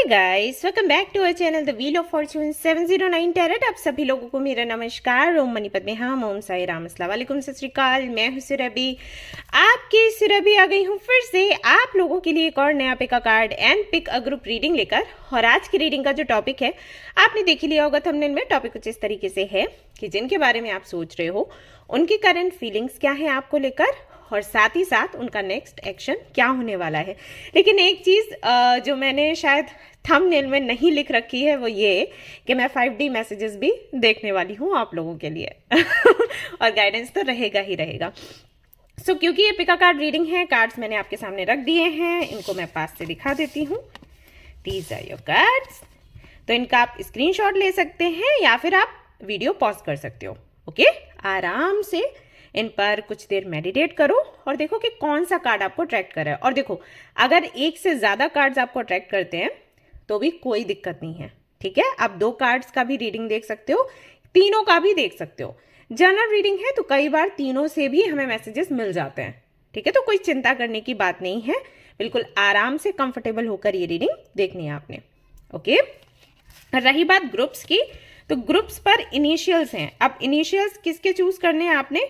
Guys, welcome back to our channel the wheel of fortune 709 tarot. आप सभी लोगों को मेरा नमस्कार। ओम मणिपत में हम ओम साई राम, अस्सलाम वालेकुम, सत श्री अकाल। मैं हूं सुरभि, आपकी सुरभि आ गई हूं फिर से आप लोगों के लिए एक और नया pick a card and pick a group reading लेकर। और आज की रीडिंग का जो टॉपिक है आपने देख ही लिया होगा थंबनेल में। टॉपिक कुछ इस तरीके से है कि जिनके बारे में आप सोच रहे हो उनकी करंट फीलिंग्स क्या है आपको लेकर, और साथ ही साथ उनका नेक्स्ट एक्शन क्या होने वाला है। लेकिन एक चीज़ जो मैंने शायद थंबनेल में नहीं लिख रखी है वो ये कि मैं 5D मैसेजेस भी देखने वाली हूँ आप लोगों के लिए और गाइडेंस तो रहेगा ही रहेगा। क्योंकि ये पिका कार्ड रीडिंग है, कार्ड्स मैंने आपके सामने रख दिए हैं, इनको मैं पास से दिखा देती हूँ। These are your cards. तो इनका आप स्क्रीनशॉट ले सकते हैं या फिर आप वीडियो पॉज कर सकते हो। ओके, आराम से इन पर कुछ देर मेडिटेट करो और देखो कि कौन सा कार्ड आपको अट्रैक्ट कर रहा है। और देखो, अगर एक से ज़्यादा कार्ड्स आपको अट्रैक्ट करते हैं तो भी कोई दिक्कत नहीं है, ठीक है। आप 2 कार्ड्स का भी रीडिंग देख सकते हो, तीनों का भी देख सकते हो। जनरल रीडिंग है तो कई बार तीनों से भी हमें मैसेजेस मिल जाते हैं, ठीक है। तो कोई चिंता करने की बात नहीं है, बिल्कुल आराम से कंफर्टेबल होकर ये रीडिंग देखनी है आपने। ओके, रही बात ग्रुप्स की, तो ग्रुप्स पर इनिशियल्स हैं। अब इनिशियल्स किसके चूज करने हैं आपने?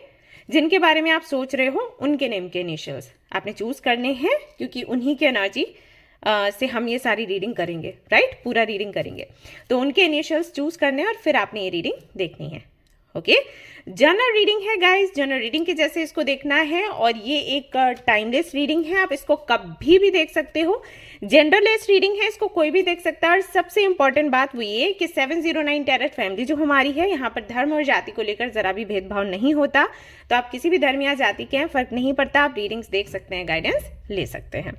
जिनके बारे में आप सोच रहे हो उनके नेम के इनिशियल्स आपने चूज करने हैं, क्योंकि उन्हीं की एनर्जी से हम ये सारी रीडिंग करेंगे, राइट, पूरा रीडिंग करेंगे। तो उनके इनिशियल्स चूज करने हैं और फिर आपने ये रीडिंग देखनी है। ओके, जनरल रीडिंग है गाइस, जनरल रीडिंग के जैसे इसको देखना है। और ये एक टाइमलेस रीडिंग है, आप इसको कभी भी देख सकते हो। जेंडरलेस रीडिंग है, इसको कोई भी देख सकता है। और सबसे इंपॉर्टेंट बात वो ये कि 709 टैरेट फैमिली जो हमारी है, यहाँ पर धर्म और जाति को लेकर जरा भी भेदभाव नहीं होता। तो आप किसी भी धर्म या जाति के हैं, फर्क नहीं पड़ता, आप रीडिंग्स देख सकते हैं, गाइडेंस ले सकते हैं।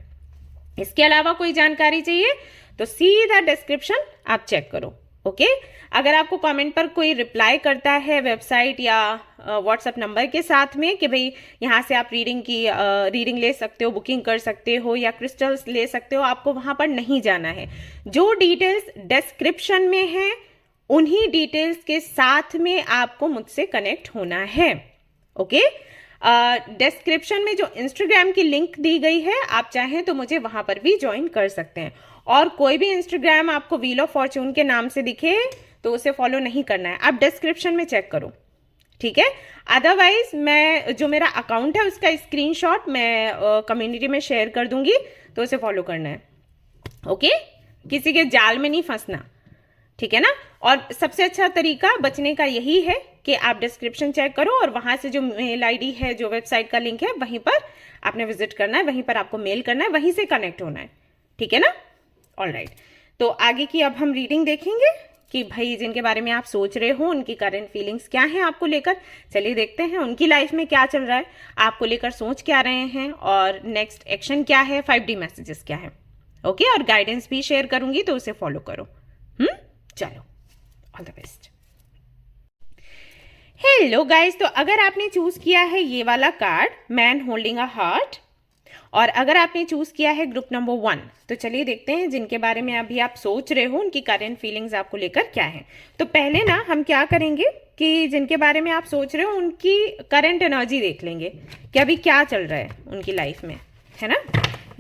इसके अलावा कोई जानकारी चाहिए तो सीधा डिस्क्रिप्शन आप चेक करो। ओके, अगर आपको कमेंट पर कोई रिप्लाई करता है वेबसाइट या व्हाट्सएप नंबर के साथ में कि भाई यहाँ से आप रीडिंग ले सकते हो, बुकिंग कर सकते हो या क्रिस्टल्स ले सकते हो, आपको वहां पर नहीं जाना है। जो डिटेल्स डिस्क्रिप्शन में है उन्हीं डिटेल्स के साथ में आपको मुझसे कनेक्ट होना है। ओके, डिस्क्रिप्शन में जो इंस्टाग्राम की लिंक दी गई है, आप चाहें तो मुझे वहां पर भी ज्वाइन कर सकते हैं। और कोई भी इंस्टाग्राम आपको व्हील ऑफ फॉर्च्यून के नाम से दिखे तो उसे फॉलो नहीं करना है, आप डिस्क्रिप्शन में चेक करो, ठीक है। अदरवाइज मैं जो मेरा अकाउंट है उसका स्क्रीनशॉट मैं कम्युनिटी में शेयर कर दूंगी, तो उसे फॉलो करना है। ओके, किसी के जाल में नहीं फंसना, ठीक है ना। और सबसे अच्छा तरीका बचने का यही है कि आप डिस्क्रिप्शन चेक करो और वहां से जो मेल आईडी है, जो वेबसाइट का लिंक है, वहीं पर आपने विजिट करना है, वहीं पर आपको मेल करना है, वहीं से कनेक्ट होना है, ठीक है ना। ऑलराइट, तो आगे की अब हम रीडिंग देखेंगे कि भाई जिनके बारे में आप सोच रहे हो उनकी करंट फीलिंग्स क्या हैं आपको लेकर। चलिए देखते हैं उनकी लाइफ में क्या चल रहा है, आपको लेकर सोच क्या रहे हैं और नेक्स्ट एक्शन क्या है, 5D मैसेजेस क्या है। ओके, और गाइडेंस भी शेयर करूंगी तो उसे फॉलो करो। चलो, all the best. Hello guys, तो अगर आपने चूज किया है ये वाला card, man holding a heart, और अगर आपने चूज किया है ग्रुप नंबर 1, तो चलिए देखते हैं जिनके बारे में अभी आप सोच रहे हो उनकी करंट फीलिंग्स आपको लेकर क्या है। तो पहले ना हम क्या करेंगे कि जिनके बारे में आप सोच रहे हो उनकी करंट एनर्जी देख लेंगे कि अभी क्या चल रहा है उनकी लाइफ में, है ना।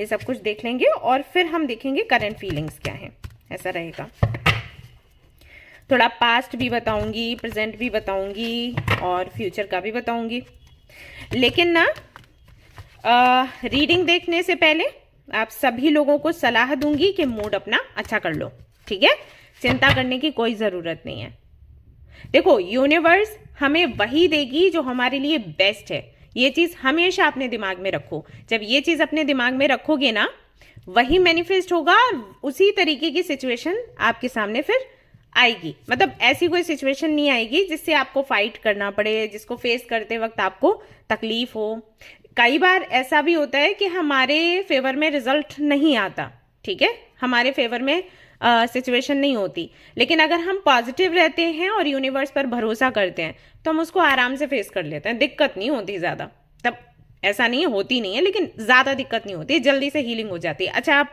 ये सब कुछ देख लेंगे और फिर हम देखेंगे करंट फीलिंग्स क्या है, ऐसा रहेगा। थोड़ा पास्ट भी बताऊंगी, प्रेजेंट भी बताऊंगी और फ्यूचर का भी बताऊंगी। लेकिन ना रीडिंग देखने से पहले आप सभी लोगों को सलाह दूंगी कि मूड अपना अच्छा कर लो, ठीक है। चिंता करने की कोई ज़रूरत नहीं है। देखो, यूनिवर्स हमें वही देगी जो हमारे लिए बेस्ट है, ये चीज़ हमेशा अपने दिमाग में रखो। जब ये चीज़ अपने दिमाग में रखोगे ना, वही मैनिफेस्ट होगा और उसी तरीके की सिचुएशन आपके सामने फिर आएगी। मतलब ऐसी कोई सिचुएशन नहीं आएगी जिससे आपको फाइट करना पड़े, जिसको फेस करते वक्त आपको तकलीफ हो। कई बार ऐसा भी होता है कि हमारे फेवर में रिजल्ट नहीं आता, ठीक है, हमारे फेवर में सिचुएशन नहीं होती। लेकिन अगर हम पॉजिटिव रहते हैं और यूनिवर्स पर भरोसा करते हैं तो हम उसको आराम से फेस कर लेते हैं, दिक्कत नहीं होती ज़्यादा। तब ऐसा नहीं है, होती नहीं है, लेकिन ज़्यादा दिक्कत नहीं होती, जल्दी से हीलिंग हो जाती है। अच्छा,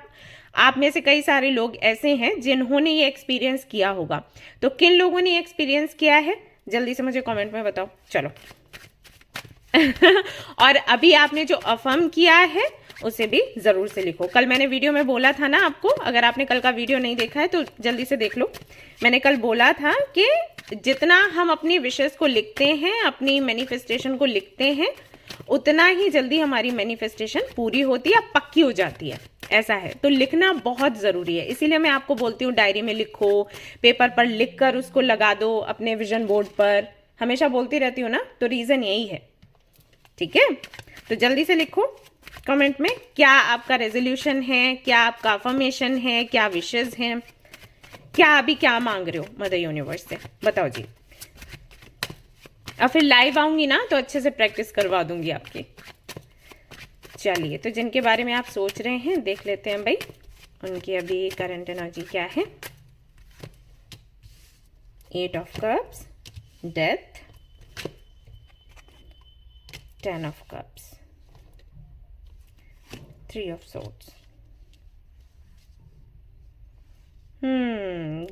आप में से कई सारे लोग ऐसे हैं जिन्होंने ये एक्सपीरियंस किया होगा, तो किन लोगों ने एक्सपीरियंस किया है जल्दी से मुझे कमेंट में बताओ। चलो और अभी आपने जो अफर्म किया है उसे भी ज़रूर से लिखो। कल मैंने वीडियो में बोला था ना आपको, अगर आपने कल का वीडियो नहीं देखा है तो जल्दी से देख लो। मैंने कल बोला था कि जितना हम अपनी विशेस को लिखते हैं, अपनी मैनिफेस्टेशन को लिखते हैं, उतना ही जल्दी हमारी मैनिफेस्टेशन पूरी होती है, पक्की हो जाती है। ऐसा है, तो लिखना बहुत ज़रूरी है। इसीलिए मैं आपको बोलती हूँ डायरी में लिखो, पेपर पर लिख कर उसको लगा दो अपने विजन बोर्ड पर, हमेशा बोलती रहती हूँ ना, तो रीज़न यही है। ठीक है, तो जल्दी से लिखो कमेंट में क्या आपका रेजोल्यूशन है, क्या आपका अफर्मेशन है, क्या विशेस हैं, क्या अभी क्या मांग रहे हो मदर यूनिवर्स से, बताओ जी। और फिर लाइव आऊंगी ना तो अच्छे से प्रैक्टिस करवा दूंगी आपकी। चलिए, तो जिनके बारे में आप सोच रहे हैं देख लेते हैं भाई, उनकी अभी करंट एनर्जी क्या है। 8 of cups, death, 10 of cups, 3 of swords.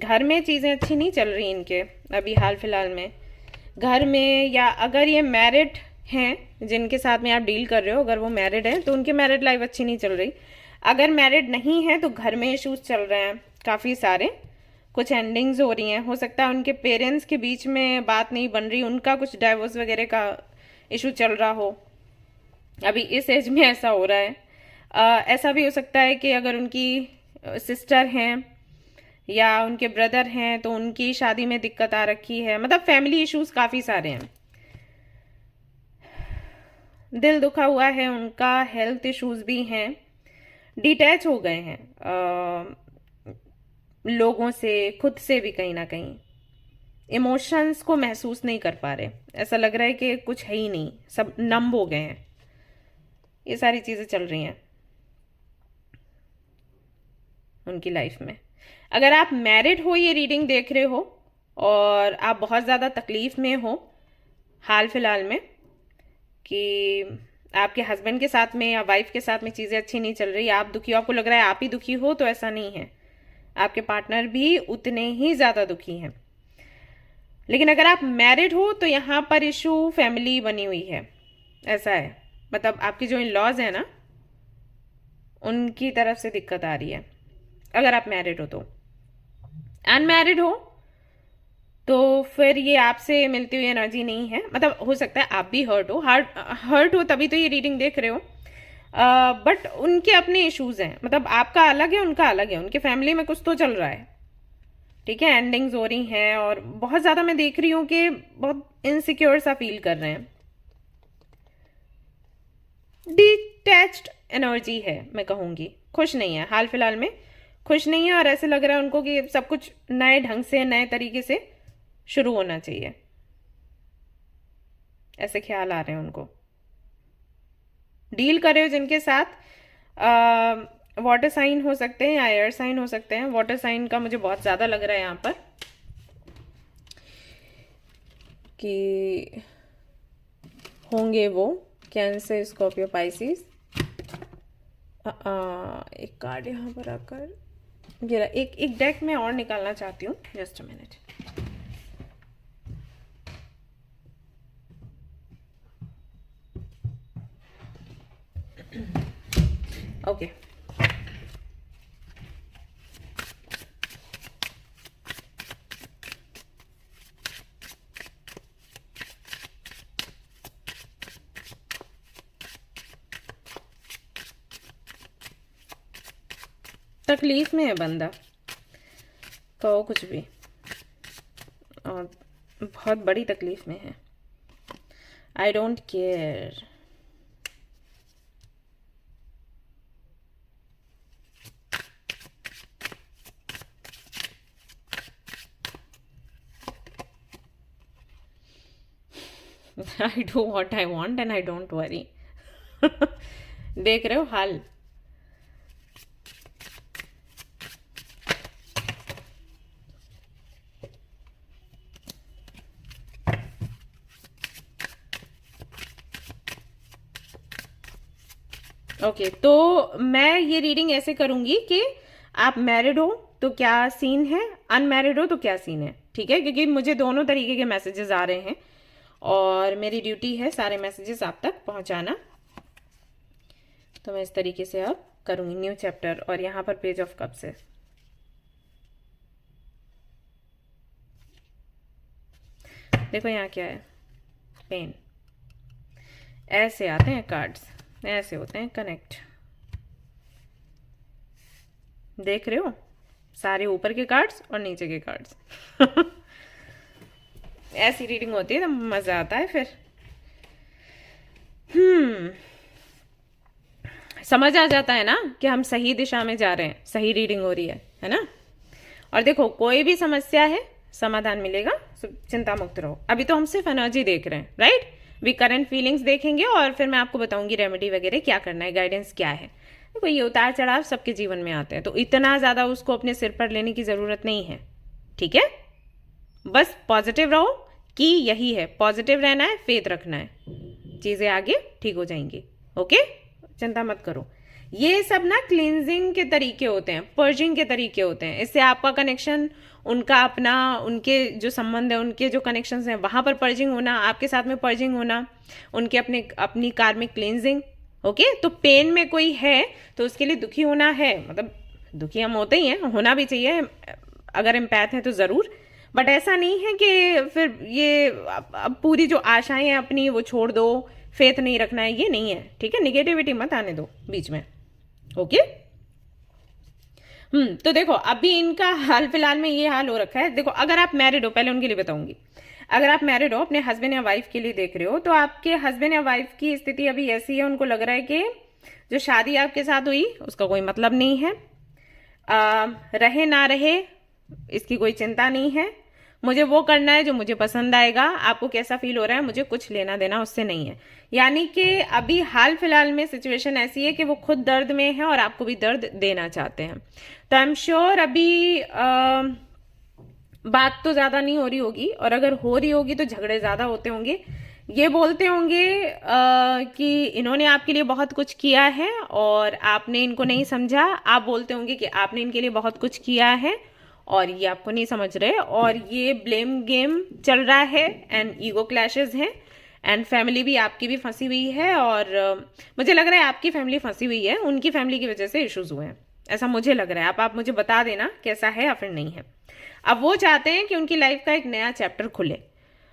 घर में चीज़ें अच्छी नहीं चल रही इनके अभी हाल फिलहाल में। घर में, या अगर ये मैरिड हैं जिनके साथ में आप डील कर रहे हो, अगर वो मैरिड हैं तो उनकी मैरिड लाइफ अच्छी नहीं चल रही। अगर मैरिड नहीं है तो घर में इश्यूज चल रहे हैं काफ़ी सारे, कुछ एंडिंग्स हो रही हैं। हो सकता है उनके पेरेंट्स के बीच में बात नहीं बन रही, उनका कुछ डाइवोर्स वगैरह का इशू चल रहा हो, अभी इस एज में ऐसा हो रहा है। ऐसा भी हो सकता है कि अगर उनकी सिस्टर हैं या उनके ब्रदर हैं तो उनकी शादी में दिक्कत आ रखी है। मतलब फैमिली इश्यूज काफ़ी सारे हैं। दिल दुखा हुआ है उनका, हेल्थ इश्यूज भी हैं, डिटैच हो गए हैं लोगों से, खुद से भी कहीं ना कहीं। इमोशंस को महसूस नहीं कर पा रहे, ऐसा लग रहा है कि कुछ है ही नहीं, सब नंब हो गए हैं। ये सारी चीज़ें चल रही हैं उनकी लाइफ में। अगर आप मैरिड हो, ये रीडिंग देख रहे हो और आप बहुत ज़्यादा तकलीफ़ में हो हाल फिलहाल में कि आपके हस्बैंड के साथ में या वाइफ के साथ में चीज़ें अच्छी नहीं चल रही, आप दुखी हो, आपको लग रहा है आप ही दुखी हो, तो ऐसा नहीं है, आपके पार्टनर भी उतने ही ज़्यादा दुखी हैं। लेकिन अगर आप मैरिड हो तो यहाँ पर इशू फैमिली बनी हुई है, ऐसा है। मतलब आपकी जो इन लॉज है ना, उनकी तरफ से दिक्कत आ रही है अगर आप मैरिड हो तो। अनमैरिड हो तो फिर ये आपसे मिलती हुई एनर्जी नहीं है। मतलब हो सकता है आप भी हर्ट हो तभी तो ये रीडिंग देख रहे हो, बट उनके अपने इश्यूज हैं। मतलब आपका अलग है, उनका अलग है, उनके फैमिली में कुछ तो चल रहा है। ठीक है, एंडिंग्स हो रही हैं और बहुत ज़्यादा मैं देख रही हूँ कि बहुत इनसिक्योर सा फील कर रहे हैं। डिटैच्ड एनर्जी है मैं कहूँगी, खुश नहीं है हाल फिलहाल में, खुश नहीं है। और ऐसे लग रहा है उनको कि सब कुछ नए ढंग से, नए तरीके से शुरू होना चाहिए, ऐसे ख्याल आ रहे हैं उनको। डील कर रहे हो जिनके साथ, वाटर साइन हो सकते हैं या एयर साइन हो सकते हैं। वाटर साइन का मुझे बहुत ज़्यादा लग रहा है यहाँ पर कि होंगे वो कैंसर, स्कॉर्पियो, पाइसिस। एक कार्ड यहाँ पर आकर गिरा। एक डेक में और निकालना चाहती हूँ, जस्ट अ मिनट। ओके, तकलीफ में है बंदा, कहो कुछ भी, और बहुत बड़ी तकलीफ में है। I don't care. I do what I want and I don't worry. देख रहे हो हाल। ओके, तो मैं ये रीडिंग ऐसे करूंगी कि आप मैरिड हो तो क्या सीन है, अनमैरिड हो तो क्या सीन है। ठीक है, क्योंकि मुझे दोनों तरीके के मैसेजेस आ रहे हैं और मेरी ड्यूटी है सारे मैसेजेस आप तक पहुंचाना। तो मैं इस तरीके से अब करूँगी न्यू चैप्टर, और यहाँ पर पेज ऑफ कप्स है। देखो यहाँ क्या है, पेन। ऐसे आते हैं कार्ड्स, ऐसे होते हैं कनेक्ट, देख रहे हो, सारे ऊपर के कार्ड्स और नीचे के कार्ड्स। ऐसी रीडिंग होती है तो मजा आता है फिर। समझ आ जाता है ना कि हम सही दिशा में जा रहे हैं, सही रीडिंग हो रही है ना। और देखो कोई भी समस्या है समाधान मिलेगा, चिंता मुक्त रहो। अभी तो हम सिर्फ एनर्जी देख रहे हैं, राइट। वी करंट फीलिंग्स देखेंगे और फिर मैं आपको बताऊंगी रेमेडी वगैरह क्या करना है, गाइडेंस क्या है। देखो ये उतार चढ़ाव सबके जीवन में आते हैं, तो इतना ज्यादा उसको अपने सिर पर लेने की जरूरत नहीं है, ठीक है। बस पॉजिटिव रहो कि यही है, पॉजिटिव रहना है, फेथ रखना है, चीजें आगे ठीक हो जाएंगी। ओके, चिंता मत करो। ये सब ना क्लींजिंग के तरीके होते हैं, पर्जिंग के तरीके होते हैं। इससे आपका कनेक्शन, उनका अपना, उनके जो संबंध है, उनके जो कनेक्शंस हैं वहां पर पर्जिंग होना, आपके साथ में पर्जिंग होना, उनके अपनी कार्मिक क्लींजिंग। ओके, तो पेन में कोई है तो उसके लिए दुखी होना है, मतलब दुखी हम होते ही हैं, होना भी चाहिए अगर एम्पैथ है तो जरूर। बट ऐसा नहीं है कि फिर ये अब पूरी जो आशाएं हैं अपनी वो छोड़ दो, फेथ नहीं रखना है, ये नहीं है, ठीक है। निगेटिविटी मत आने दो बीच में। ओके। तो देखो अभी इनका हाल फिलहाल में ये हाल हो रखा है। देखो अगर आप मैरिड हो, पहले उनके लिए बताऊंगी, अगर आप मैरिड हो, अपने हस्बैंड या वाइफ के लिए देख रहे हो, तो आपके हस्बैंड या वाइफ की स्थिति अभी ऐसी है, उनको लग रहा है कि जो शादी आपके साथ हुई उसका कोई मतलब नहीं है, रहे ना रहे इसकी कोई चिंता नहीं है, मुझे वो करना है जो मुझे पसंद आएगा। आपको कैसा फील हो रहा है, मुझे कुछ लेना देना उससे नहीं है। यानी कि अभी हाल फिलहाल में सिचुएशन ऐसी है कि वो खुद दर्द में है और आपको भी दर्द देना चाहते हैं। तो आई एम श्योर अभी बात तो ज्यादा नहीं हो रही होगी, और अगर हो रही होगी तो झगड़े ज्यादा होते होंगे। ये बोलते होंगे कि इन्होंने आपके लिए बहुत कुछ किया है और आपने इनको नहीं समझा। आप बोलते होंगे कि आपने इनके लिए बहुत कुछ किया है और ये आपको नहीं समझ रहे, और ये ब्लेम गेम चल रहा है एंड ईगो क्लैशेस हैं, एंड फैमिली भी आपकी भी फंसी हुई है। और मुझे लग रहा है आपकी फैमिली फंसी हुई है, उनकी फैमिली की वजह से इश्यूज हुए हैं, ऐसा मुझे लग रहा है। आप मुझे बता देना कैसा है या फिर नहीं है। अब वो चाहते हैं कि उनकी लाइफ का एक नया चैप्टर खुले।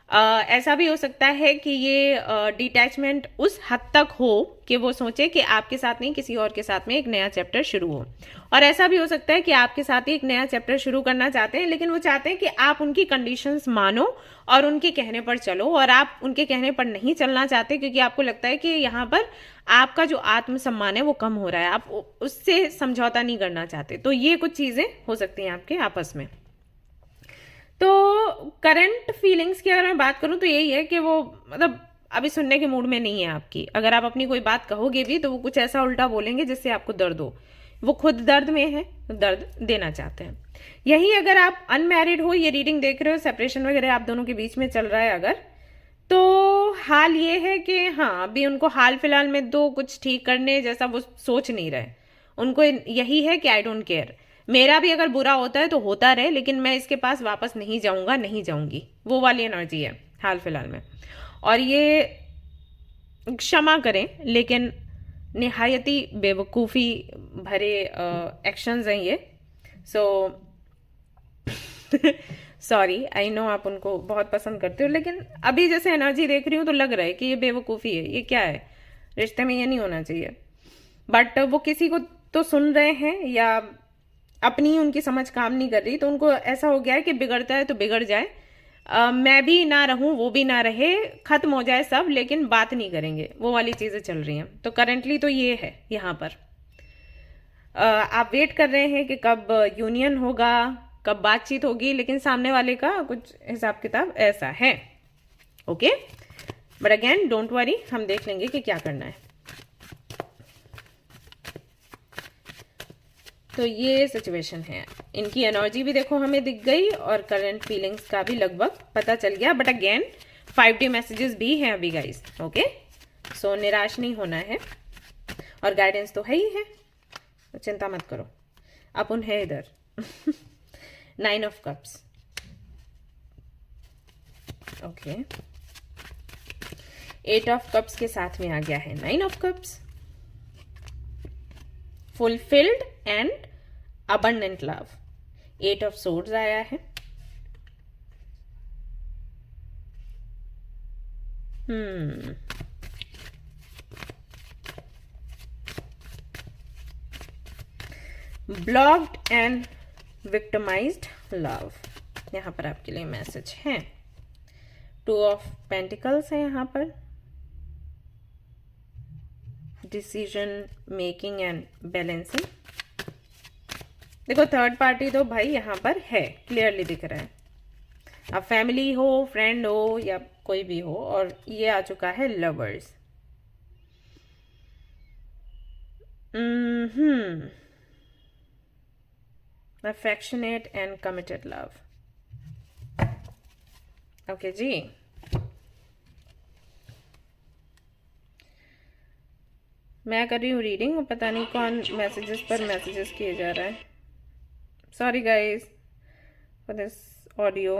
ऐसा भी हो सकता है कि ये डिटैचमेंट उस हद तक हो कि वो सोचे कि आपके साथ नहीं किसी और के साथ में एक नया चैप्टर शुरू हो, और ऐसा भी हो सकता है कि आपके साथ ही एक नया चैप्टर शुरू करना चाहते हैं, लेकिन वो चाहते हैं कि आप उनकी कंडीशंस मानो और उनके कहने पर चलो, और आप उनके कहने पर नहीं चलना चाहते क्योंकि आपको लगता है कि यहाँ पर आपका जो आत्मसम्मान है वो कम हो रहा है, आप उससे समझौता नहीं करना चाहते। तो ये कुछ चीजें हो सकती हैं आपके आपस में। तो करंट फीलिंग्स की अगर मैं बात करूं तो यही है कि वो मतलब अभी सुनने के मूड में नहीं है आपकी। अगर आप अपनी कोई बात कहोगे भी तो वो कुछ ऐसा उल्टा बोलेंगे जिससे आपको दर्द हो। वो खुद दर्द में है, दर्द देना चाहते हैं। यही अगर आप अनमैरिड हो, ये रीडिंग देख रहे हो, सेपरेशन वगैरह आप दोनों के बीच में चल रहा है अगर, तो हाल ये है कि हाँ अभी उनको हाल फिलहाल में तो कुछ ठीक करने जैसा वो सोच नहीं रहे। उनको यही है कि आई डोंट केयर, मेरा भी अगर बुरा होता है तो होता रहे, लेकिन मैं इसके पास वापस नहीं जाऊंगा, नहीं जाऊंगी, वो वाली एनर्जी है हाल फिलहाल में। और ये क्षमा करें लेकिन निहायती बेवकूफ़ी भरे एक्शंस हैं ये। सो सॉरी, आई नो आप उनको बहुत पसंद करते हो, लेकिन अभी जैसे एनर्जी देख रही हूँ तो लग रहा है कि ये बेवकूफ़ी है। ये क्या है, रिश्ते में ये नहीं होना चाहिए। बट वो किसी को तो सुन रहे हैं या अपनी उनकी समझ काम नहीं कर रही, तो उनको ऐसा हो गया है कि बिगड़ता है तो बिगड़ जाए, मैं भी ना रहूं वो भी ना रहे, खत्म हो जाए सब, लेकिन बात नहीं करेंगे, वो वाली चीजें चल रही हैं। तो करंटली तो ये है यहाँ पर। आप वेट कर रहे हैं कि कब यूनियन होगा, कब बातचीत होगी, लेकिन सामने वाले का कुछ हिसाब किताब ऐसा है। Okay, but again don't worry, हम देख लेंगे कि क्या करना है। तो ये सिचुएशन है, इनकी एनर्जी भी देखो हमें दिख गई और करंट फीलिंग्स का भी लगभग पता चल गया। बट अगेन 5D मैसेजेस भी हैं अभी गाइस। ओके, सो निराश नहीं होना है, और गाइडेंस तो है ही है, तो चिंता मत करो। अपन है इधर 9 of cups. Okay, 8 of cups के साथ में आ गया है 9 of cups. Fulfilled and abundant love. 8 of swords आया है। ब्लॉक्ड एंड विक्टिमाइज्ड लव, यहां पर आपके लिए मैसेज है। 2 ऑफ पेंटिकल्स है यहां पर। Decision making and balancing. देखो थर्ड पार्टी तो भाई यहां पर है, क्लियरली दिख रहा है। अब फैमिली हो, फ्रेंड हो या कोई भी हो, और ये आ चुका है lovers. Affectionate and committed love. Okay जी, मैं कर रही हूँ रीडिंग और पता नहीं कौन मैसेजेस पर मैसेजेस किए जा रहा है। Sorry guys for this audio.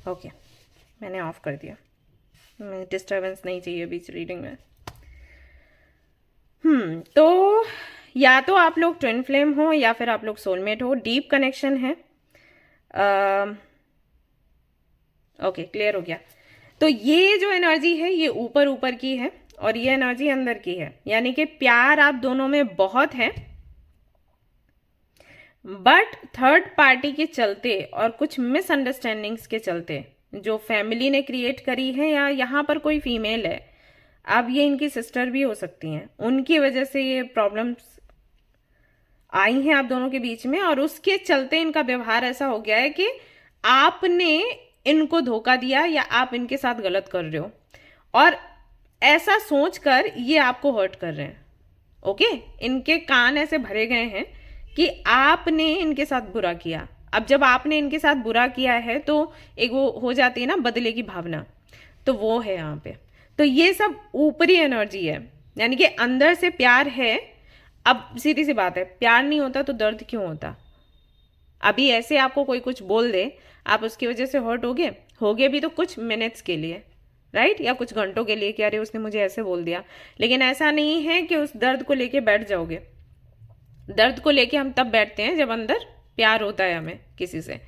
Okay, मैंने ऑफ कर दिया, मुझे डिस्टर्बेंस नहीं चाहिए बीच रीडिंग में। तो या तो आप लोग ट्विन फ्लेम हो या फिर आप लोग सोलमेट हो, डीप कनेक्शन है। ओके, क्लियर हो गया। तो ये जो एनर्जी है ये ऊपर ऊपर की है और ये एनर्जी अंदर की है, यानी कि प्यार आप दोनों में बहुत है, बट थर्ड पार्टी के चलते और कुछ मिसअंडरस्टैंडिंग्स के चलते जो फैमिली ने क्रिएट करी है, या यहाँ पर कोई फीमेल है, अब ये इनकी सिस्टर भी हो सकती हैं, उनकी वजह से ये प्रॉब्लम्स आई हैं आप दोनों के बीच में, और उसके चलते इनका व्यवहार ऐसा हो गया है कि आपने इनको धोखा दिया या आप इनके साथ गलत कर रहे हो, और ऐसा सोचकर ये आपको हर्ट कर रहे हैं। ओके, इनके कान ऐसे भरे गए हैं कि आपने इनके साथ बुरा किया। अब जब आपने इनके साथ बुरा किया है तो एक वो हो जाती है ना बदले की भावना, तो वो है यहाँ पे। तो ये सब ऊपरी एनर्जी है, यानी कि अंदर से प्यार है। अब सीधी सी बात है, प्यार नहीं होता तो दर्द क्यों होता? अभी ऐसे आपको कोई कुछ बोल दे, आप उसकी वजह से हर्ट होगे भी तो कुछ मिनट्स के लिए, राइट, या कुछ घंटों के लिए कि अरे उसने मुझे ऐसे बोल दिया। लेकिन ऐसा नहीं है कि उस दर्द को लेके बैठ जाओगे। दर्द को लेके हम तब बैठते हैं जब अंदर प्यार होता है हमें किसी से,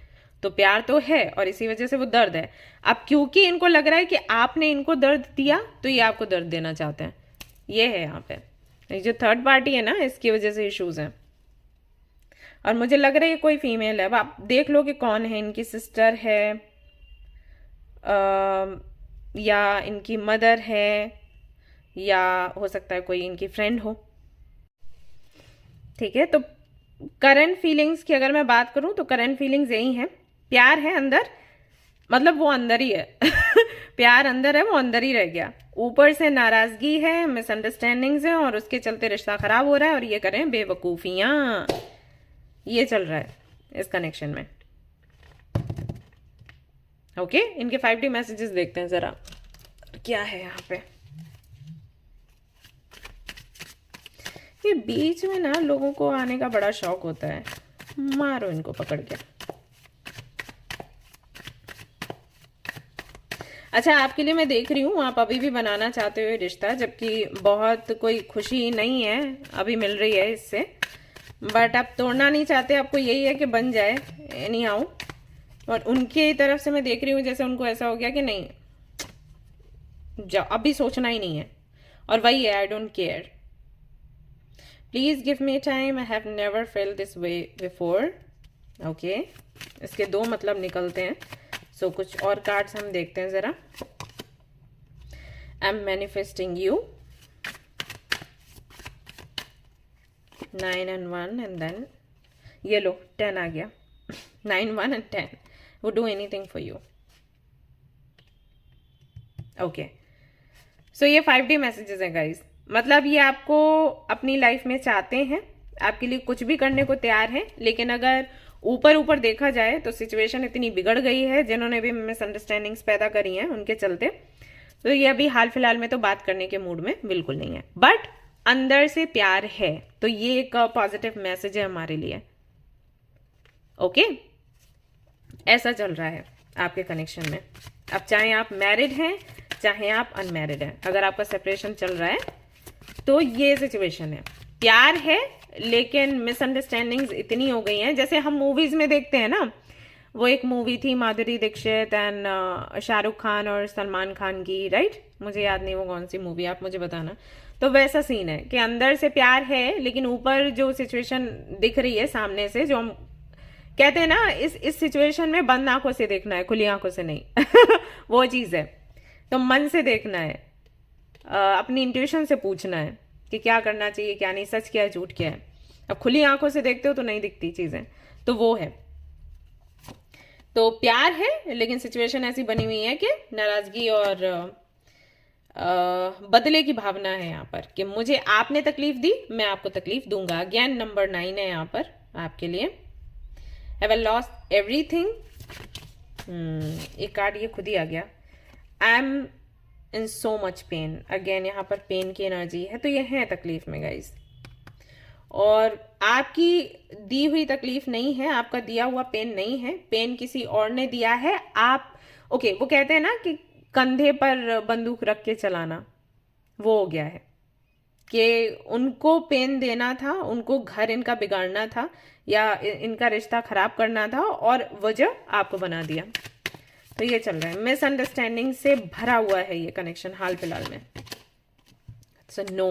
तो प्यार तो है और इसी वजह से वो दर्द है। अब क्योंकि इनको लग रहा है कि आपने इनको दर्द दिया तो ये आपको दर्द देना चाहते हैं, ये है यहाँ पे। जो थर्ड पार्टी है ना, इसकी वजह से इश्यूज हैं। और मुझे लग रहा है कोई फीमेल है। अब आप देख लो कि कौन है, इनकी सिस्टर है या इनकी मदर है, या हो सकता है कोई इनकी फ्रेंड हो। ठीक है, तो करंट फीलिंग्स की अगर मैं बात करूं तो करंट फीलिंग्स यही हैं, प्यार है अंदर, मतलब वो अंदर ही है प्यार अंदर है, वो अंदर ही रह गया। ऊपर से नाराजगी है, मिसअंडरस्टैंडिंग्स हैं, और उसके चलते रिश्ता खराब हो रहा है, और ये करें बेवकूफियां, ये चल रहा है इस कनेक्शन में। ओके, इनके 5D मैसेजेस देखते हैं जरा क्या है यहाँ पे। ये बीच में ना लोगों को आने का बड़ा शौक होता है, मारो इनको पकड़ के। अच्छा, आपके लिए मैं देख रही हूँ आप अभी भी बनाना चाहते हुए रिश्ता, जबकि बहुत कोई खुशी नहीं है अभी मिल रही है इससे, बट आप तोड़ना नहीं चाहते, आपको यही है कि बन जाए एनी हाउ। और उनके तरफ से मैं देख रही हूँ जैसे उनको ऐसा हो गया कि नहीं, अभी सोचना ही नहीं है, और वही है, I don't care, please give me time, I have never felt this way before. Okay, इसके 2 मतलब निकलते हैं। सो कुछ और कार्ड्स हम देखते हैं जरा। I am manifesting you, 9 and 1 and then ये लो 10 आ गया 9, 1 and 10 would do anything for you। Okay, so ये 5D मैसेजेस हैं गाइस, मतलब ये आपको अपनी लाइफ में चाहते हैं, आपके लिए कुछ भी करने को तैयार हैं, लेकिन अगर ऊपर ऊपर देखा जाए तो सिचुएशन इतनी बिगड़ गई है, जिन्होंने भी मिसअंडरस्टैंडिंग्स पैदा करी हैं उनके चलते, तो ये अभी हाल फिलहाल में तो बात करने के मूड में बिल्कुल नहीं है, बट अंदर से प्यार है। तो ये एक पॉजिटिव मैसेज है हमारे लिए। ओके, ऐसा चल रहा है आपके कनेक्शन में। अब चाहे आप मैरिड हैं चाहे आप अनमैरिड हैं, अगर आपका सेपरेशन चल रहा है तो ये सिचुएशन है। प्यार है लेकिन मिसअंडरस्टैंडिंग्स इतनी हो गई हैं, जैसे हम मूवीज में देखते हैं ना, वो एक मूवी थी माधुरी दीक्षित एंड शाहरुख खान और सलमान खान की, राइट? मुझे याद नहीं वो कौन सी मूवी, आप मुझे बताना। तो वैसा सीन है कि अंदर से प्यार है लेकिन ऊपर जो सिचुएशन दिख रही है सामने से, जो हम कहते हैं ना, इस सिचुएशन में बंद आंखों से देखना है, खुली आंखों से नहीं वो चीज है। तो मन से देखना है, अपनी इंट्यूशन से पूछना है कि क्या करना चाहिए क्या नहीं, सच क्या है झूठ क्या है। अब खुली आंखों से देखते हो तो नहीं दिखती चीजें, तो वो है। तो प्यार है लेकिन सिचुएशन ऐसी बनी हुई है कि नाराजगी और बदले की भावना है यहाँ पर, कि मुझे आपने तकलीफ दी, मैं आपको तकलीफ दूंगा। अगेन नंबर 9 है यहाँ पर आपके लिए। हैव आई लॉस्ट एवरीथिंग, एक कार्ड ये खुद ही आ गया। I am in so much pain, again यहाँ पर पेन की एनर्जी है, तो ये है तकलीफ में गाइस। और आपकी दी हुई तकलीफ नहीं है, आपका दिया हुआ पेन नहीं है, पेन किसी और ने दिया है। आप ओके, वो कहते हैं ना कि कंधे पर बंदूक रख के चलाना, वो हो गया है कि उनको पेन देना था, उनको घर इनका बिगाड़ना था या इनका रिश्ता खराब करना था, और वजह आपको बना दिया। तो ये चल रहा है, मिसअंडरस्टैंडिंग से भरा हुआ है ये कनेक्शन हाल फिलहाल में। सो नो,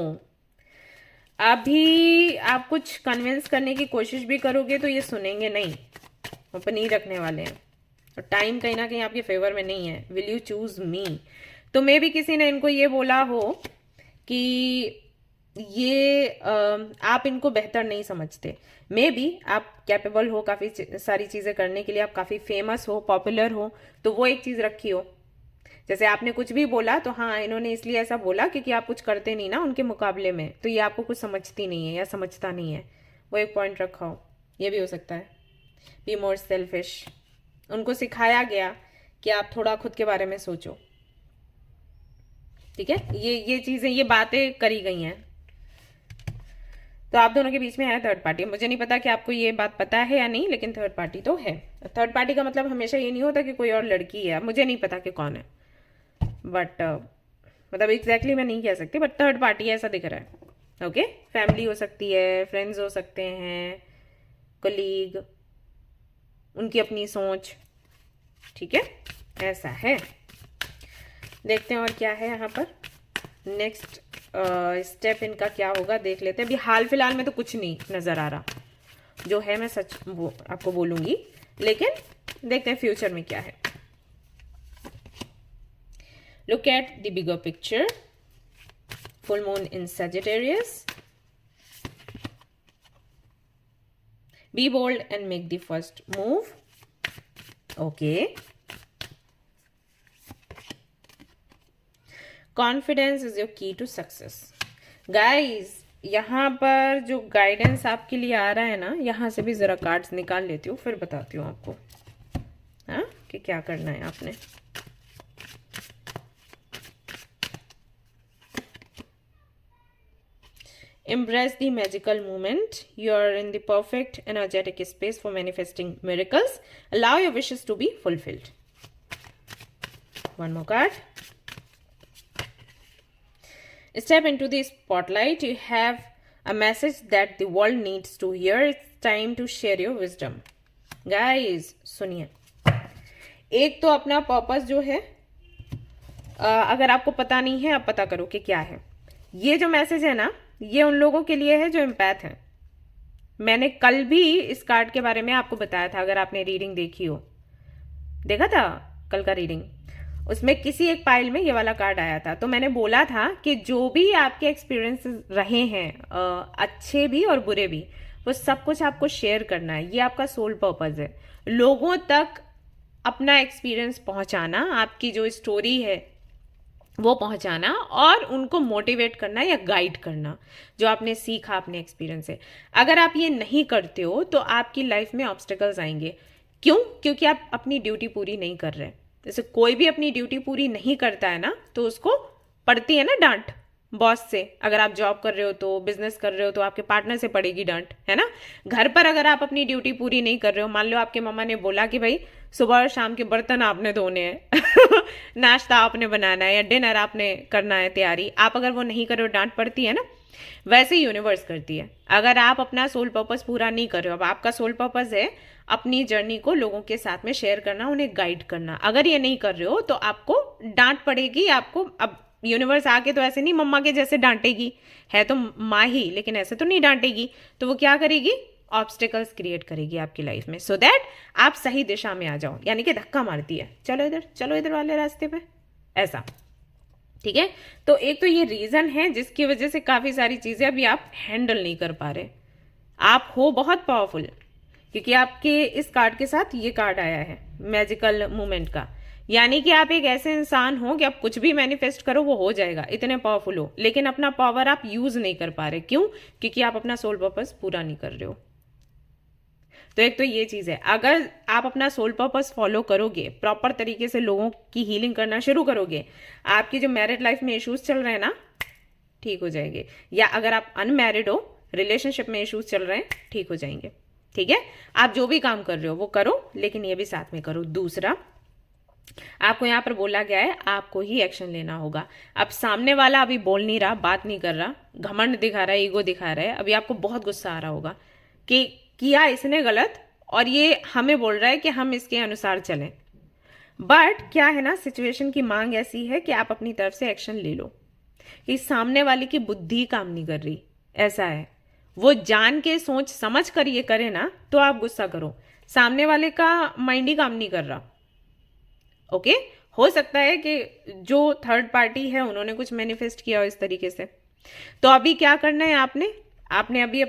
अभी आप कुछ कन्विंस करने की कोशिश भी करोगे तो ये सुनेंगे नहीं, वो नहीं रखने वाले हैं। और टाइम कहीं ना कहीं आपके फेवर में नहीं है। विल यू चूज मी? तो मे भी किसी ने इनको ये बोला हो कि ये आप इनको बेहतर नहीं समझते। मे बी आप कैपेबल हो काफ़ी सारी चीज़ें करने के लिए, आप काफ़ी फेमस हो, पॉपुलर हो, तो वो एक चीज़ रखी हो। जैसे आपने कुछ भी बोला तो हाँ, इन्होंने इसलिए ऐसा बोला क्योंकि आप कुछ करते नहीं ना उनके मुकाबले में, तो ये आपको कुछ समझती नहीं है या समझता नहीं है, वो एक पॉइंट रखा हो। ये भी हो सकता है। बी मोर सेल्फिश, उनको सिखाया गया कि आप थोड़ा खुद के बारे में सोचो। ठीक है, ये चीज़ें, ये बातें करी गई हैं। तो आप दोनों के बीच में है थर्ड पार्टी। मुझे नहीं पता कि आपको ये बात पता है या नहीं, लेकिन थर्ड पार्टी तो है। थर्ड पार्टी का मतलब हमेशा ये नहीं होता कि कोई और लड़की है, मुझे नहीं पता कि कौन है, बट मतलब एग्जैक्टली मैं नहीं कह सकती, बट थर्ड पार्टी ऐसा दिख रहा है। ओके, फैमिली हो सकती है, फ्रेंड्स हो सकते हैं, कलीग, उनकी अपनी सोच। ठीक है, ऐसा है। देखते हैं और क्या है यहाँ पर नेक्स्ट स्टेप इनका क्या होगा, देख लेते हैं। अभी हाल फिलहाल में तो कुछ नहीं नजर आ रहा, जो है मैं सच आपको बोलूंगी, लेकिन देखते हैं फ्यूचर में क्या है। Look at the bigger picture. Full moon in Sagittarius. Be bold and make the first move. Okay, confidence is your key to success. Guys, यहाँ पर जो गाइडेंस आपके लिए आ रहा है ना, यहाँ से भी जरा कार्ड्स निकाल लेती हूँ, फिर बताती हूँ आपको हाँ कि क्या करना है आपने। Embrace the magical moment. You are in the perfect energetic space for manifesting miracles. Allow your wishes to be fulfilled. One more card. Step into the spotlight. You have a message that the world needs to hear. It's time to share your wisdom. Guys, सुनिए, एक तो अपना purpose जो है, अगर आपको पता नहीं है, आप पता करो कि क्या है। ये जो मैसेज है ना, ये उन लोगों के लिए है जो एम्पैथ हैं। मैंने कल भी इस कार्ड के बारे में आपको बताया था, अगर आपने रीडिंग देखी हो, देखा था कल का रीडिंग, उसमें किसी एक पाइल में ये वाला कार्ड आया था। तो मैंने बोला था कि जो भी आपके एक्सपीरियंस रहे हैं, अच्छे भी और बुरे भी, वो सब कुछ आपको शेयर करना है। ये आपका सोल पर्पस है, लोगों तक अपना एक्सपीरियंस पहुंचाना, आपकी जो स्टोरी है वो पहुंचाना, और उनको मोटिवेट करना या गाइड करना, जो आपने सीखा अपने एक्सपीरियंस से। अगर आप ये नहीं करते हो तो आपकी लाइफ में ऑब्स्टिकल्स आएंगे। क्यों? क्योंकि आप अपनी ड्यूटी पूरी नहीं कर रहे। जैसे कोई भी अपनी ड्यूटी पूरी नहीं करता है ना, तो उसको पड़ती है ना डांट, बॉस से, अगर आप जॉब कर रहे हो तो, बिजनेस कर रहे हो तो आपके पार्टनर से पड़ेगी डांट, है ना। घर पर अगर आप अपनी ड्यूटी पूरी नहीं कर रहे हो, मान लो आपके मम्मा ने बोला कि भाई सुबह और शाम के बर्तन आपने धोने हैं नाश्ता आपने बनाना है या डिनर आपने करना है तैयारी, आप अगर वो नहीं कर रहे हो डांट पड़ती है ना। वैसे ही यूनिवर्स करती है, अगर आप अपना सोल पर्पस पूरा नहीं कर रहे हो, अब आपका सोल पर्पस है अपनी जर्नी को लोगों के साथ में शेयर करना, उन्हें गाइड करना, अगर ये नहीं कर रहे हो तो आपको डांट पड़ेगी। आपको अब यूनिवर्स आके तो ऐसे नहीं मम्मा के जैसे डांटेगी, है तो माँ ही, लेकिन ऐसे तो नहीं डांटेगी। तो वो क्या करेगी, ऑब्स्टिकल्स क्रिएट करेगी आपकी लाइफ में, सो दैट आप सही दिशा में आ जाओ, यानी कि धक्का मारती है, चलो इधर वाले रास्ते पे, ऐसा। ठीक है, तो एक तो ये रीजन है जिसकी वजह से काफी सारी चीजें अभी आप हैंडल नहीं कर पा रहे। आप हो बहुत पावरफुल, क्योंकि आपके इस कार्ड के साथ ये कार्ड आया है मैजिकल मूवमेंट का, यानी कि आप एक ऐसे इंसान हो कि आप कुछ भी मैनिफेस्ट करो वो हो जाएगा, इतने पावरफुल हो, लेकिन अपना पावर आप यूज नहीं कर पा रहे। क्यों? क्योंकि आप अपना सोल पर्पस पूरा नहीं कर रहे हो। तो एक तो ये चीज है, अगर आप अपना सोल पर्पस फॉलो करोगे, प्रॉपर तरीके से लोगों की हीलिंग करना शुरू करोगे, आपकी जो मैरिड लाइफ में इश्यूज चल रहे हैं ना, ठीक हो जाएंगे। या अगर आप अनमैरिड हो, रिलेशनशिप में इश्यूज चल रहे हैं, ठीक हो जाएंगे। ठीक है, आप जो भी काम कर रहे हो वो करो, लेकिन ये भी साथ में करो। दूसरा, आपको यहां पर बोला गया है आपको ही एक्शन लेना होगा। अब सामने वाला अभी बोल नहीं रहा, बात नहीं कर रहा, घमंड दिखा रहा है, ईगो दिखा रहा है, अभी आपको बहुत गुस्सा आ रहा होगा कि किया इसने गलत और ये हमें बोल रहा है कि हम इसके अनुसार चलें। बट क्या है ना, सिचुएशन की मांग ऐसी है कि आप अपनी तरफ से एक्शन ले लो, कि सामने वाले की बुद्धि काम नहीं कर रही, ऐसा है। वो जान के सोच समझ कर ये करे ना तो आप गुस्सा करो, सामने वाले का माइंड ही काम नहीं कर रहा। ओके, हो सकता है कि जो थर्ड पार्टी है उन्होंने कुछ मैनिफेस्ट किया हो इस तरीके से। तो अभी क्या करना है आपने अभी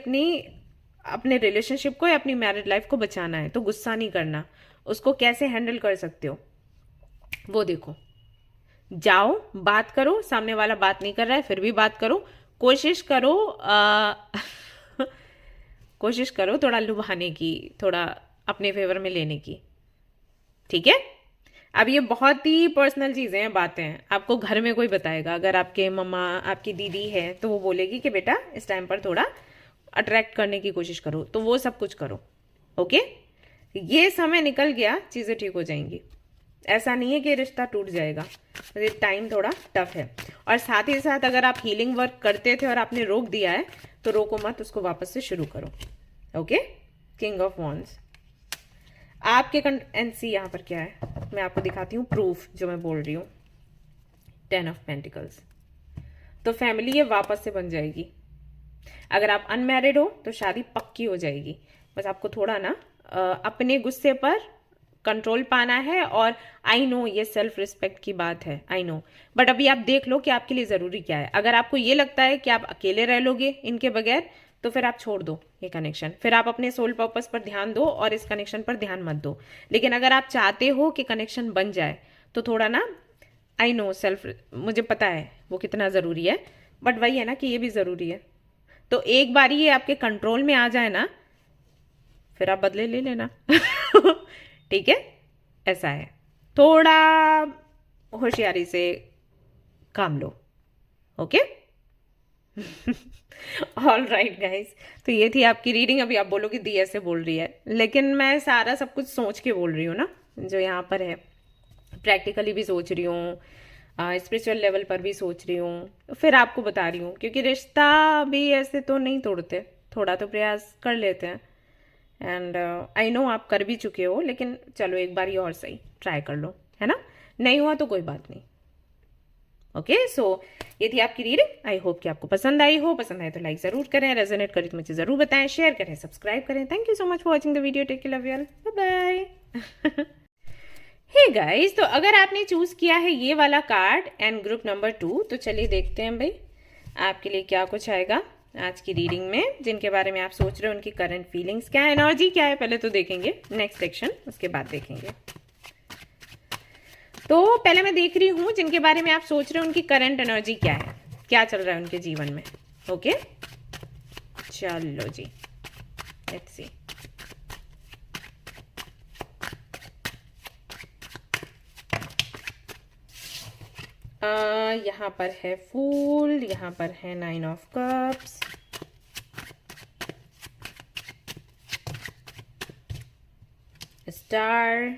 अपने रिलेशनशिप को या अपनी मैरिड लाइफ को बचाना है, तो गुस्सा नहीं करना। उसको कैसे हैंडल कर सकते हो वो देखो, जाओ बात करो, सामने वाला बात नहीं कर रहा है फिर भी बात करो, कोशिश करो कोशिश करो थोड़ा लुभाने की, थोड़ा अपने फेवर में लेने की। ठीक है, अब ये बहुत ही पर्सनल चीजें हैं, बातें हैं, आपको घर में कोई बताएगा, अगर आपके मम्मा आपकी दीदी है तो वो बोलेगी कि बेटा इस टाइम पर थोड़ा अट्रैक्ट करने की कोशिश करो, तो वो सब कुछ करो। ओके, ये समय निकल गया, चीजें ठीक हो जाएंगी। ऐसा नहीं है कि रिश्ता टूट जाएगा, ये टाइम थोड़ा टफ है। और साथ ही साथ अगर आप हीलिंग वर्क करते थे और आपने रोक दिया है तो रोको मत, उसको वापस से शुरू करो। ओके, किंग ऑफ वॉन्ड्स आपके एनसी यहाँ पर क्या है मैं आपको दिखाती हूँ, प्रूफ जो मैं बोल रही हूँ। 10 ऑफ पेंटिकल्स, तो फैमिली ये वापस से बन जाएगी। अगर आप अनमैरिड हो तो शादी पक्की हो जाएगी, बस आपको थोड़ा ना अपने गुस्से पर कंट्रोल पाना है। और आई नो ये सेल्फ रिस्पेक्ट की बात है, आई नो, बट अभी आप देख लो कि आपके लिए जरूरी क्या है। अगर आपको ये लगता है कि आप अकेले रह लोगे इनके बगैर, तो फिर आप छोड़ दो ये कनेक्शन, फिर आप अपने सोल पर्पस पर ध्यान दो और इस कनेक्शन पर ध्यान मत दो। लेकिन अगर आप चाहते हो कि कनेक्शन बन जाए तो थोड़ा ना, आई नो सेल्फ, मुझे पता है वो कितना ज़रूरी है, बट वही है ना कि ये भी ज़रूरी है। तो एक बार ये आपके कंट्रोल में आ जाए ना, फिर आप बदले ले लेना ठीक है, ऐसा है, थोड़ा होशियारी से काम लो। ओके, ऑल राइट गाइज, तो ये थी आपकी रीडिंग। अभी आप बोलोगे दी ऐसे बोल रही है, लेकिन मैं सारा सब कुछ सोच के बोल रही हूँ ना, जो यहाँ पर है प्रैक्टिकली भी सोच रही हूँ, स्पिरिचुअल लेवल पर भी सोच रही हूँ, फिर आपको बता रही हूँ, क्योंकि रिश्ता भी ऐसे तो नहीं तोड़ते, थोड़ा तो प्रयास कर लेते हैं। एंड आई नो आप कर भी चुके हो, लेकिन चलो एक बार ये और सही ट्राई कर लो, है ना, नहीं हुआ तो कोई बात नहीं। ओके, सो ये थी आपकी रीडिंग। आई होप कि आपको पसंद आई हो, पसंद आए तो लाइक जरूर करें, रेजोनेट करें तो मुझे जरूर बताएं, शेयर करें, सब्सक्राइब करें। Thank you so much for watching the video, take care, love you all, bye bye. Hey guys, तो अगर आपने चूज किया है ये वाला कार्ड एंड ग्रुप नंबर 2, तो चलिए देखते हैं भाई आपके लिए क्या कुछ आएगा आज की रीडिंग में। जिनके बारे में आप सोच रहे हो उनकी करंट फीलिंग्स क्या है, एनर्जी क्या है, पहले तो देखेंगे, नेक्स्ट सेक्शन उसके बाद देखेंगे। तो पहले मैं देख रही हूँ जिनके बारे में आप सोच रहे हो उनकी करंट एनर्जी क्या है, क्या चल रहा है उनके जीवन में। ओके, चलो जी, लेट्स सी। यहाँ पर है फूल, यहाँ पर है 9 of cups, star,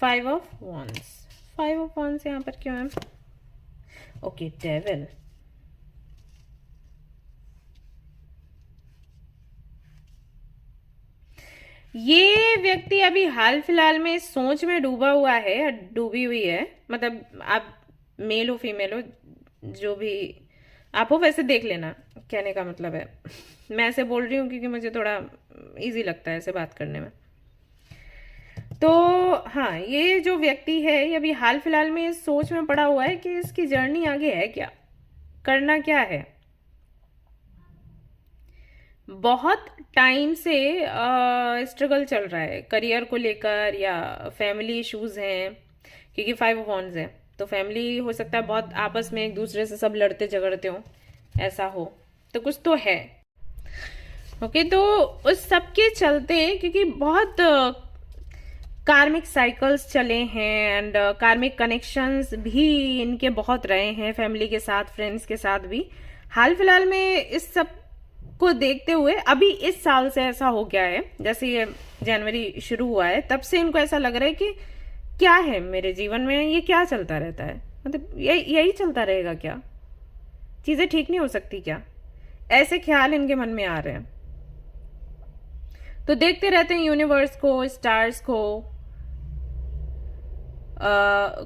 5 of wands। 5 of wands यहाँ पर क्यों है? Okay, devil. ये व्यक्ति अभी हाल फिलहाल में सोच में डूबा हुआ है या डूबी हुई है, मतलब आप मेल हो फीमेल हो जो भी आप हो वैसे देख लेना, कहने का मतलब है। मैं ऐसे बोल रही हूँ क्योंकि मुझे थोड़ा इजी लगता है ऐसे बात करने में। तो हाँ, ये जो व्यक्ति है ये अभी हाल फिलहाल में इस सोच में पड़ा हुआ है कि इसकी जर्नी आगे है क्या, करना क्या है। बहुत टाइम से स्ट्रगल चल रहा है करियर को लेकर या फैमिली इश्यूज हैं, क्योंकि 5 ऑफ wands है तो फैमिली हो सकता है बहुत आपस में एक दूसरे से सब लड़ते झगड़ते हो, ऐसा हो तो कुछ तो है। ओके, तो उस सब के चलते क्योंकि बहुत कार्मिक साइकिल्स चले हैं एंड कार्मिक कनेक्शंस भी इनके बहुत रहे हैं फैमिली के साथ, फ्रेंड्स के साथ भी। हाल फिलहाल में इस सब को देखते हुए अभी इस साल से ऐसा हो गया है, जैसे ये जनवरी शुरू हुआ है तब से इनको ऐसा लग रहा है कि क्या है मेरे जीवन में, ये क्या चलता रहता है, मतलब यही चलता रहेगा क्या, चीजें ठीक नहीं हो सकती क्या, ऐसे ख्याल इनके मन में आ रहे हैं। तो देखते रहते हैं यूनिवर्स को, स्टार्स को,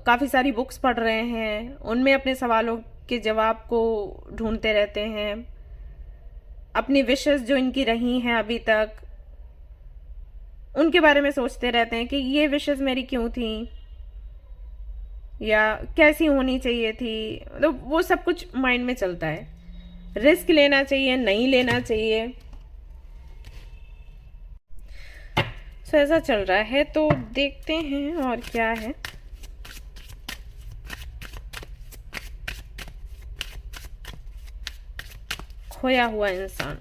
काफी सारी बुक्स पढ़ रहे हैं, उनमें अपने सवालों के जवाब को ढूंढते रहते हैं, अपनी विशेस जो इनकी रही हैं अभी तक उनके बारे में सोचते रहते हैं कि ये विशेस मेरी क्यों थी या कैसी होनी चाहिए थी, तो वो सब कुछ माइंड में चलता है। रिस्क लेना चाहिए, नहीं लेना चाहिए, सो ऐसा चल रहा है। तो देखते हैं और क्या है। खोया हुआ इंसान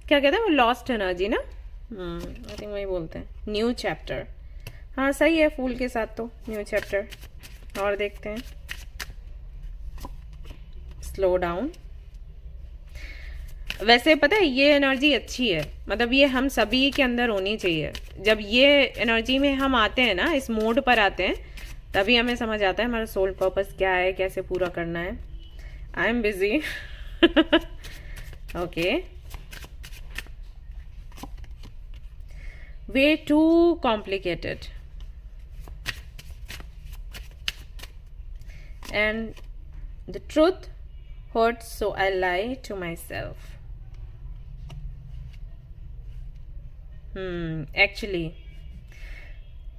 क्या कहते हैं वो, लॉस्ट एनर्जी ना, आई थिंक वही बोलते हैं। न्यू चैप्टर, हाँ सही है, फूल के साथ तो न्यू चैप्टर। और देखते हैं, स्लो डाउन। वैसे पता है ये एनर्जी अच्छी है, मतलब ये हम सभी के अंदर होनी चाहिए। जब ये एनर्जी में हम आते हैं ना, इस मोड पर आते हैं, तभी हमें समझ आता है हमारा सोल पर्पस क्या है, कैसे पूरा करना है। I am busy. Okay, way too complicated and the truth hurts, so I lie to myself. Actually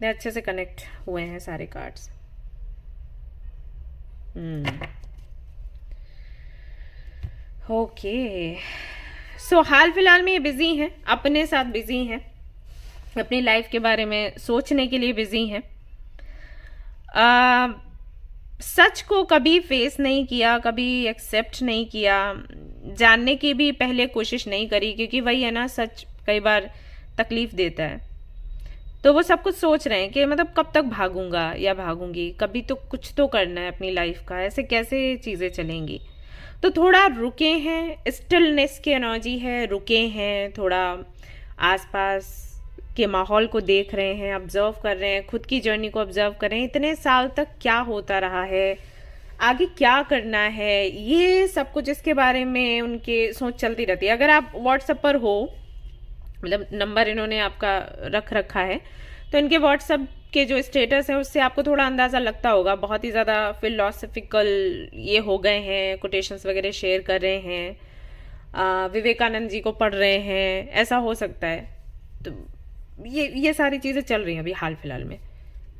अच्छे से कनेक्ट हुए हैं सारे कार्ड्स। ओके, सो हाल फिलहाल में ये बिजी हैं, अपने साथ बिजी हैं, अपनी लाइफ के बारे में सोचने के लिए बिजी हैं। सच को कभी फेस नहीं किया, कभी एक्सेप्ट नहीं किया, जानने की भी पहले कोशिश नहीं करी, क्योंकि वही है ना, सच कई बार तकलीफ देता है। तो वो सब कुछ सोच रहे हैं कि मतलब कब तक भागूंगा या भागूंगी, कभी तो कुछ तो करना है अपनी लाइफ का, ऐसे कैसे चीज़ें चलेंगी। तो थोड़ा रुके हैं, स्टिलनेस की एनर्जी है, रुके हैं, थोड़ा आसपास के माहौल को देख रहे हैं, ऑब्जर्व कर रहे हैं, खुद की जर्नी को ऑब्जर्व कर रहे हैं, इतने साल तक क्या होता रहा है, आगे क्या करना है, ये सब कुछ इसके बारे में उनके सोच चलती रहती है। अगर आप व्हाट्सएप पर हो, मतलब नंबर इन्होंने आपका रख रखा है, तो इनके व्हाट्सएप के जो स्टेटस है उससे आपको थोड़ा अंदाज़ा लगता होगा, बहुत ही ज़्यादा फिलोसफिकल ये हो गए हैं, कोटेशंस वगैरह शेयर कर रहे हैं, विवेकानंद जी को पढ़ रहे हैं, ऐसा हो सकता है। तो ये सारी चीज़ें चल रही हैं अभी हाल फिलहाल में,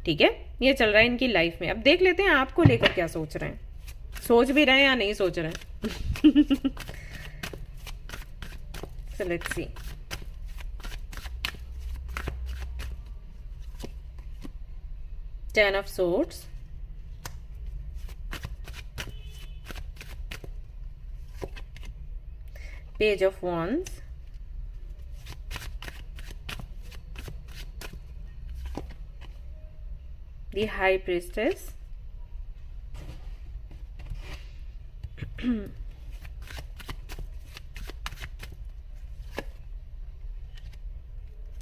ठीक है, ये चल रहा है इनकी लाइफ में। अब देख लेते हैं आपको लेकर क्या सोच रहे हैं, सोच भी रहे हैं या नहीं सोच रहे हैं। So let's see. Ten of Swords, Page of Wands, the high priestess,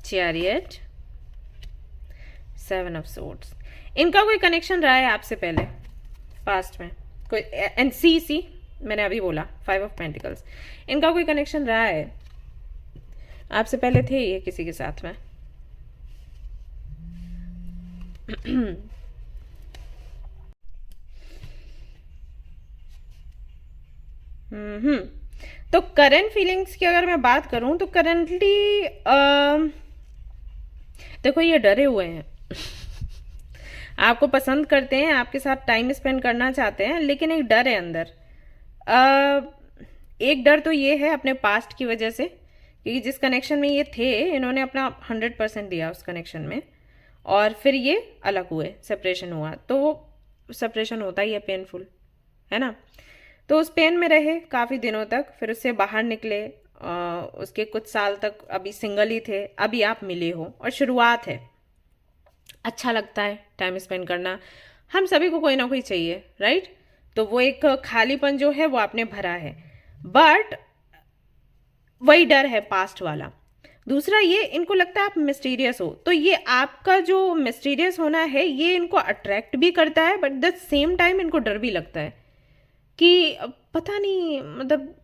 chariot, seven of swords. इनका कोई कनेक्शन रहा है आपसे पहले पास्ट में कोई, एंड सी मैंने अभी बोला फाइव ऑफ पेंटिकल्स, इनका कोई कनेक्शन रहा है आपसे पहले, थे ये किसी के साथ में। तो करंट फीलिंग्स की अगर मैं बात करूं तो करंटली देखो ये डरे हुए हैं आपको पसंद करते हैं, आपके साथ टाइम स्पेंड करना चाहते हैं, लेकिन एक डर है अंदर। एक डर तो ये है अपने पास्ट की वजह से, क्योंकि जिस कनेक्शन में ये थे इन्होंने अपना 100% दिया उस कनेक्शन में, और फिर ये अलग हुए, सेपरेशन हुआ, तो वो सेपरेशन होता ही है पेनफुल, है ना। तो उस पेन में रहे काफ़ी दिनों तक, फिर उससे बाहर निकले, उसके कुछ साल तक अभी सिंगल ही थे, अभी आप मिले हो और शुरुआत है। अच्छा लगता है टाइम स्पेंड करना, हम सभी को कोई ना कोई चाहिए, राइट। तो वो एक खालीपन जो है वो आपने भरा है, बट वही डर है पास्ट वाला। दूसरा ये, इनको लगता है आप मिस्टीरियस हो, तो ये आपका जो मिस्टीरियस होना है ये इनको अट्रैक्ट भी करता है, बट द सेम टाइम इनको डर भी लगता है कि पता नहीं, मतलब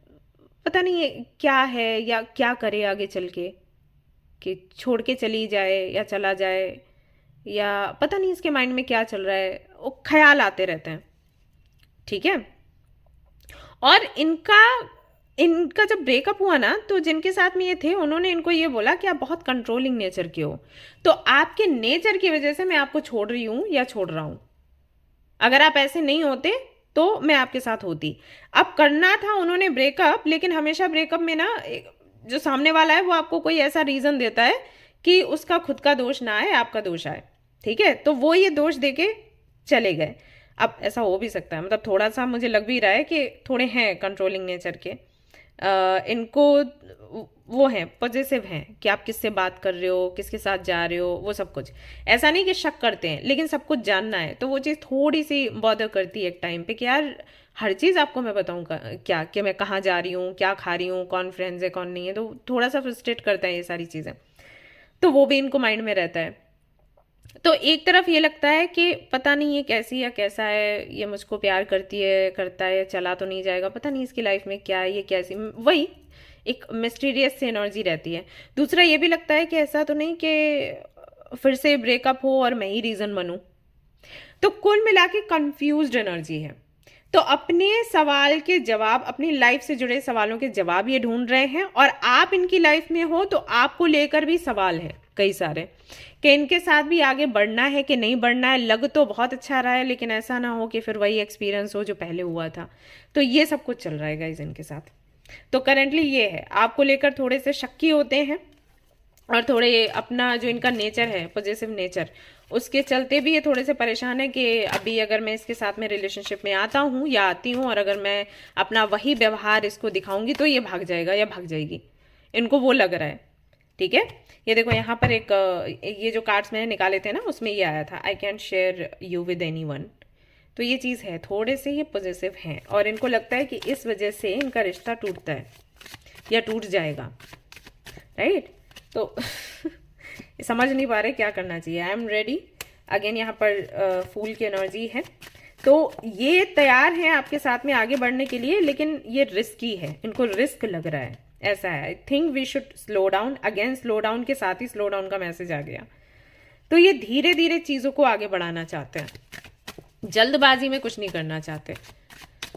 पता नहीं ये क्या है या क्या करे आगे चल के, कि छोड़ के चली जाए या चला जाए, या पता नहीं इसके माइंड में क्या चल रहा है, वो ख्याल आते रहते हैं, ठीक है। और इनका जब ब्रेकअप हुआ ना, तो जिनके साथ में ये थे उन्होंने इनको ये बोला कि आप बहुत कंट्रोलिंग नेचर के हो, तो आपके नेचर की वजह से मैं आपको छोड़ रही हूँ या छोड़ रहा हूँ, अगर आप ऐसे नहीं होते तो मैं आपके साथ होती। अब करना था उन्होंने ब्रेकअप, लेकिन हमेशा ब्रेकअप में ना जो सामने वाला है वो आपको कोई ऐसा रीज़न देता है कि उसका खुद का दोष ना आए, आपका दोष आए, ठीक है। तो वो ये दोष देके चले गए। अब ऐसा हो भी सकता है, मतलब थोड़ा सा मुझे लग भी रहा है कि थोड़े हैं कंट्रोलिंग नेचर के, इनको वो हैं, पॉजिटिव हैं कि आप किससे बात कर रहे हो, किसके साथ जा रहे हो, वो सब कुछ। ऐसा नहीं कि शक करते हैं, लेकिन सब कुछ जानना है, तो वो चीज़ थोड़ी सी बॉदर करती है एक टाइम पे कि यार हर चीज़ आपको मैं बताऊँ क्या, कि मैं कहाँ जा रही हूँ, क्या खा रही हूँ, कौन फ्रेंड्स है कौन नहीं है, तो थोड़ा सा फ्रस्ट्रेट करता है ये सारी चीज़ें, तो वो भी इनको माइंड में रहता है। तो एक तरफ ये लगता है कि पता नहीं ये कैसी या कैसा है, ये मुझको प्यार करती है, करता है, चला तो नहीं जाएगा, पता नहीं इसकी लाइफ में क्या है, ये कैसी, वही एक मिस्टीरियस सी एनर्जी रहती है। दूसरा ये भी लगता है कि ऐसा तो नहीं कि फिर से ब्रेकअप हो और मैं ही रीज़न बनूं, तो कुल मिला के कन्फ्यूज्ड एनर्जी है। तो अपने सवाल के जवाब, अपनी लाइफ से जुड़े सवालों के जवाब ये ढूंढ रहे हैं, और आप इनकी लाइफ में हो तो आपको लेकर भी सवाल है कई सारे, कि इनके साथ भी आगे बढ़ना है कि नहीं बढ़ना है। लग तो बहुत अच्छा रहा है, लेकिन ऐसा ना हो कि फिर वही एक्सपीरियंस हो जो पहले हुआ था। तो ये सब कुछ चल रहा है गाइस इनके साथ। तो करेंटली ये है, आपको लेकर थोड़े से शक्की होते हैं, और थोड़े अपना जो इनका नेचर है, पॉजिटिव नेचर, उसके चलते भी ये थोड़े से परेशान है कि अभी अगर मैं इसके साथ में रिलेशनशिप में आता हूँ या आती हूँ, और अगर मैं अपना वही व्यवहार इसको दिखाऊंगी तो ये भाग जाएगा या भाग जाएगी, इनको वो लग रहा है, ठीक है। ये देखो यहाँ पर एक ये जो कार्ड्स मैंने निकाले थे ना, उसमें ये आया था, I can share you with any one. तो ये चीज़ है, थोड़े से ये पॉजिटिव हैं, और इनको लगता है कि इस वजह से इनका रिश्ता टूटता है या टूट जाएगा, राइट। तो समझ नहीं पा रहे क्या करना चाहिए। आई एम रेडी अगेन, यहाँ पर फूल की एनर्जी है, तो ये तैयार हैं आपके साथ में आगे बढ़ने के लिए, लेकिन ये रिस्की है, इनको रिस्क लग रहा है, ऐसा है। I think we should slow down, again slow down के साथ ही स्लो डाउन का मैसेज आ गया। तो ये धीरे धीरे चीज़ों को आगे बढ़ाना चाहते हैं, जल्दबाजी में कुछ नहीं करना चाहते।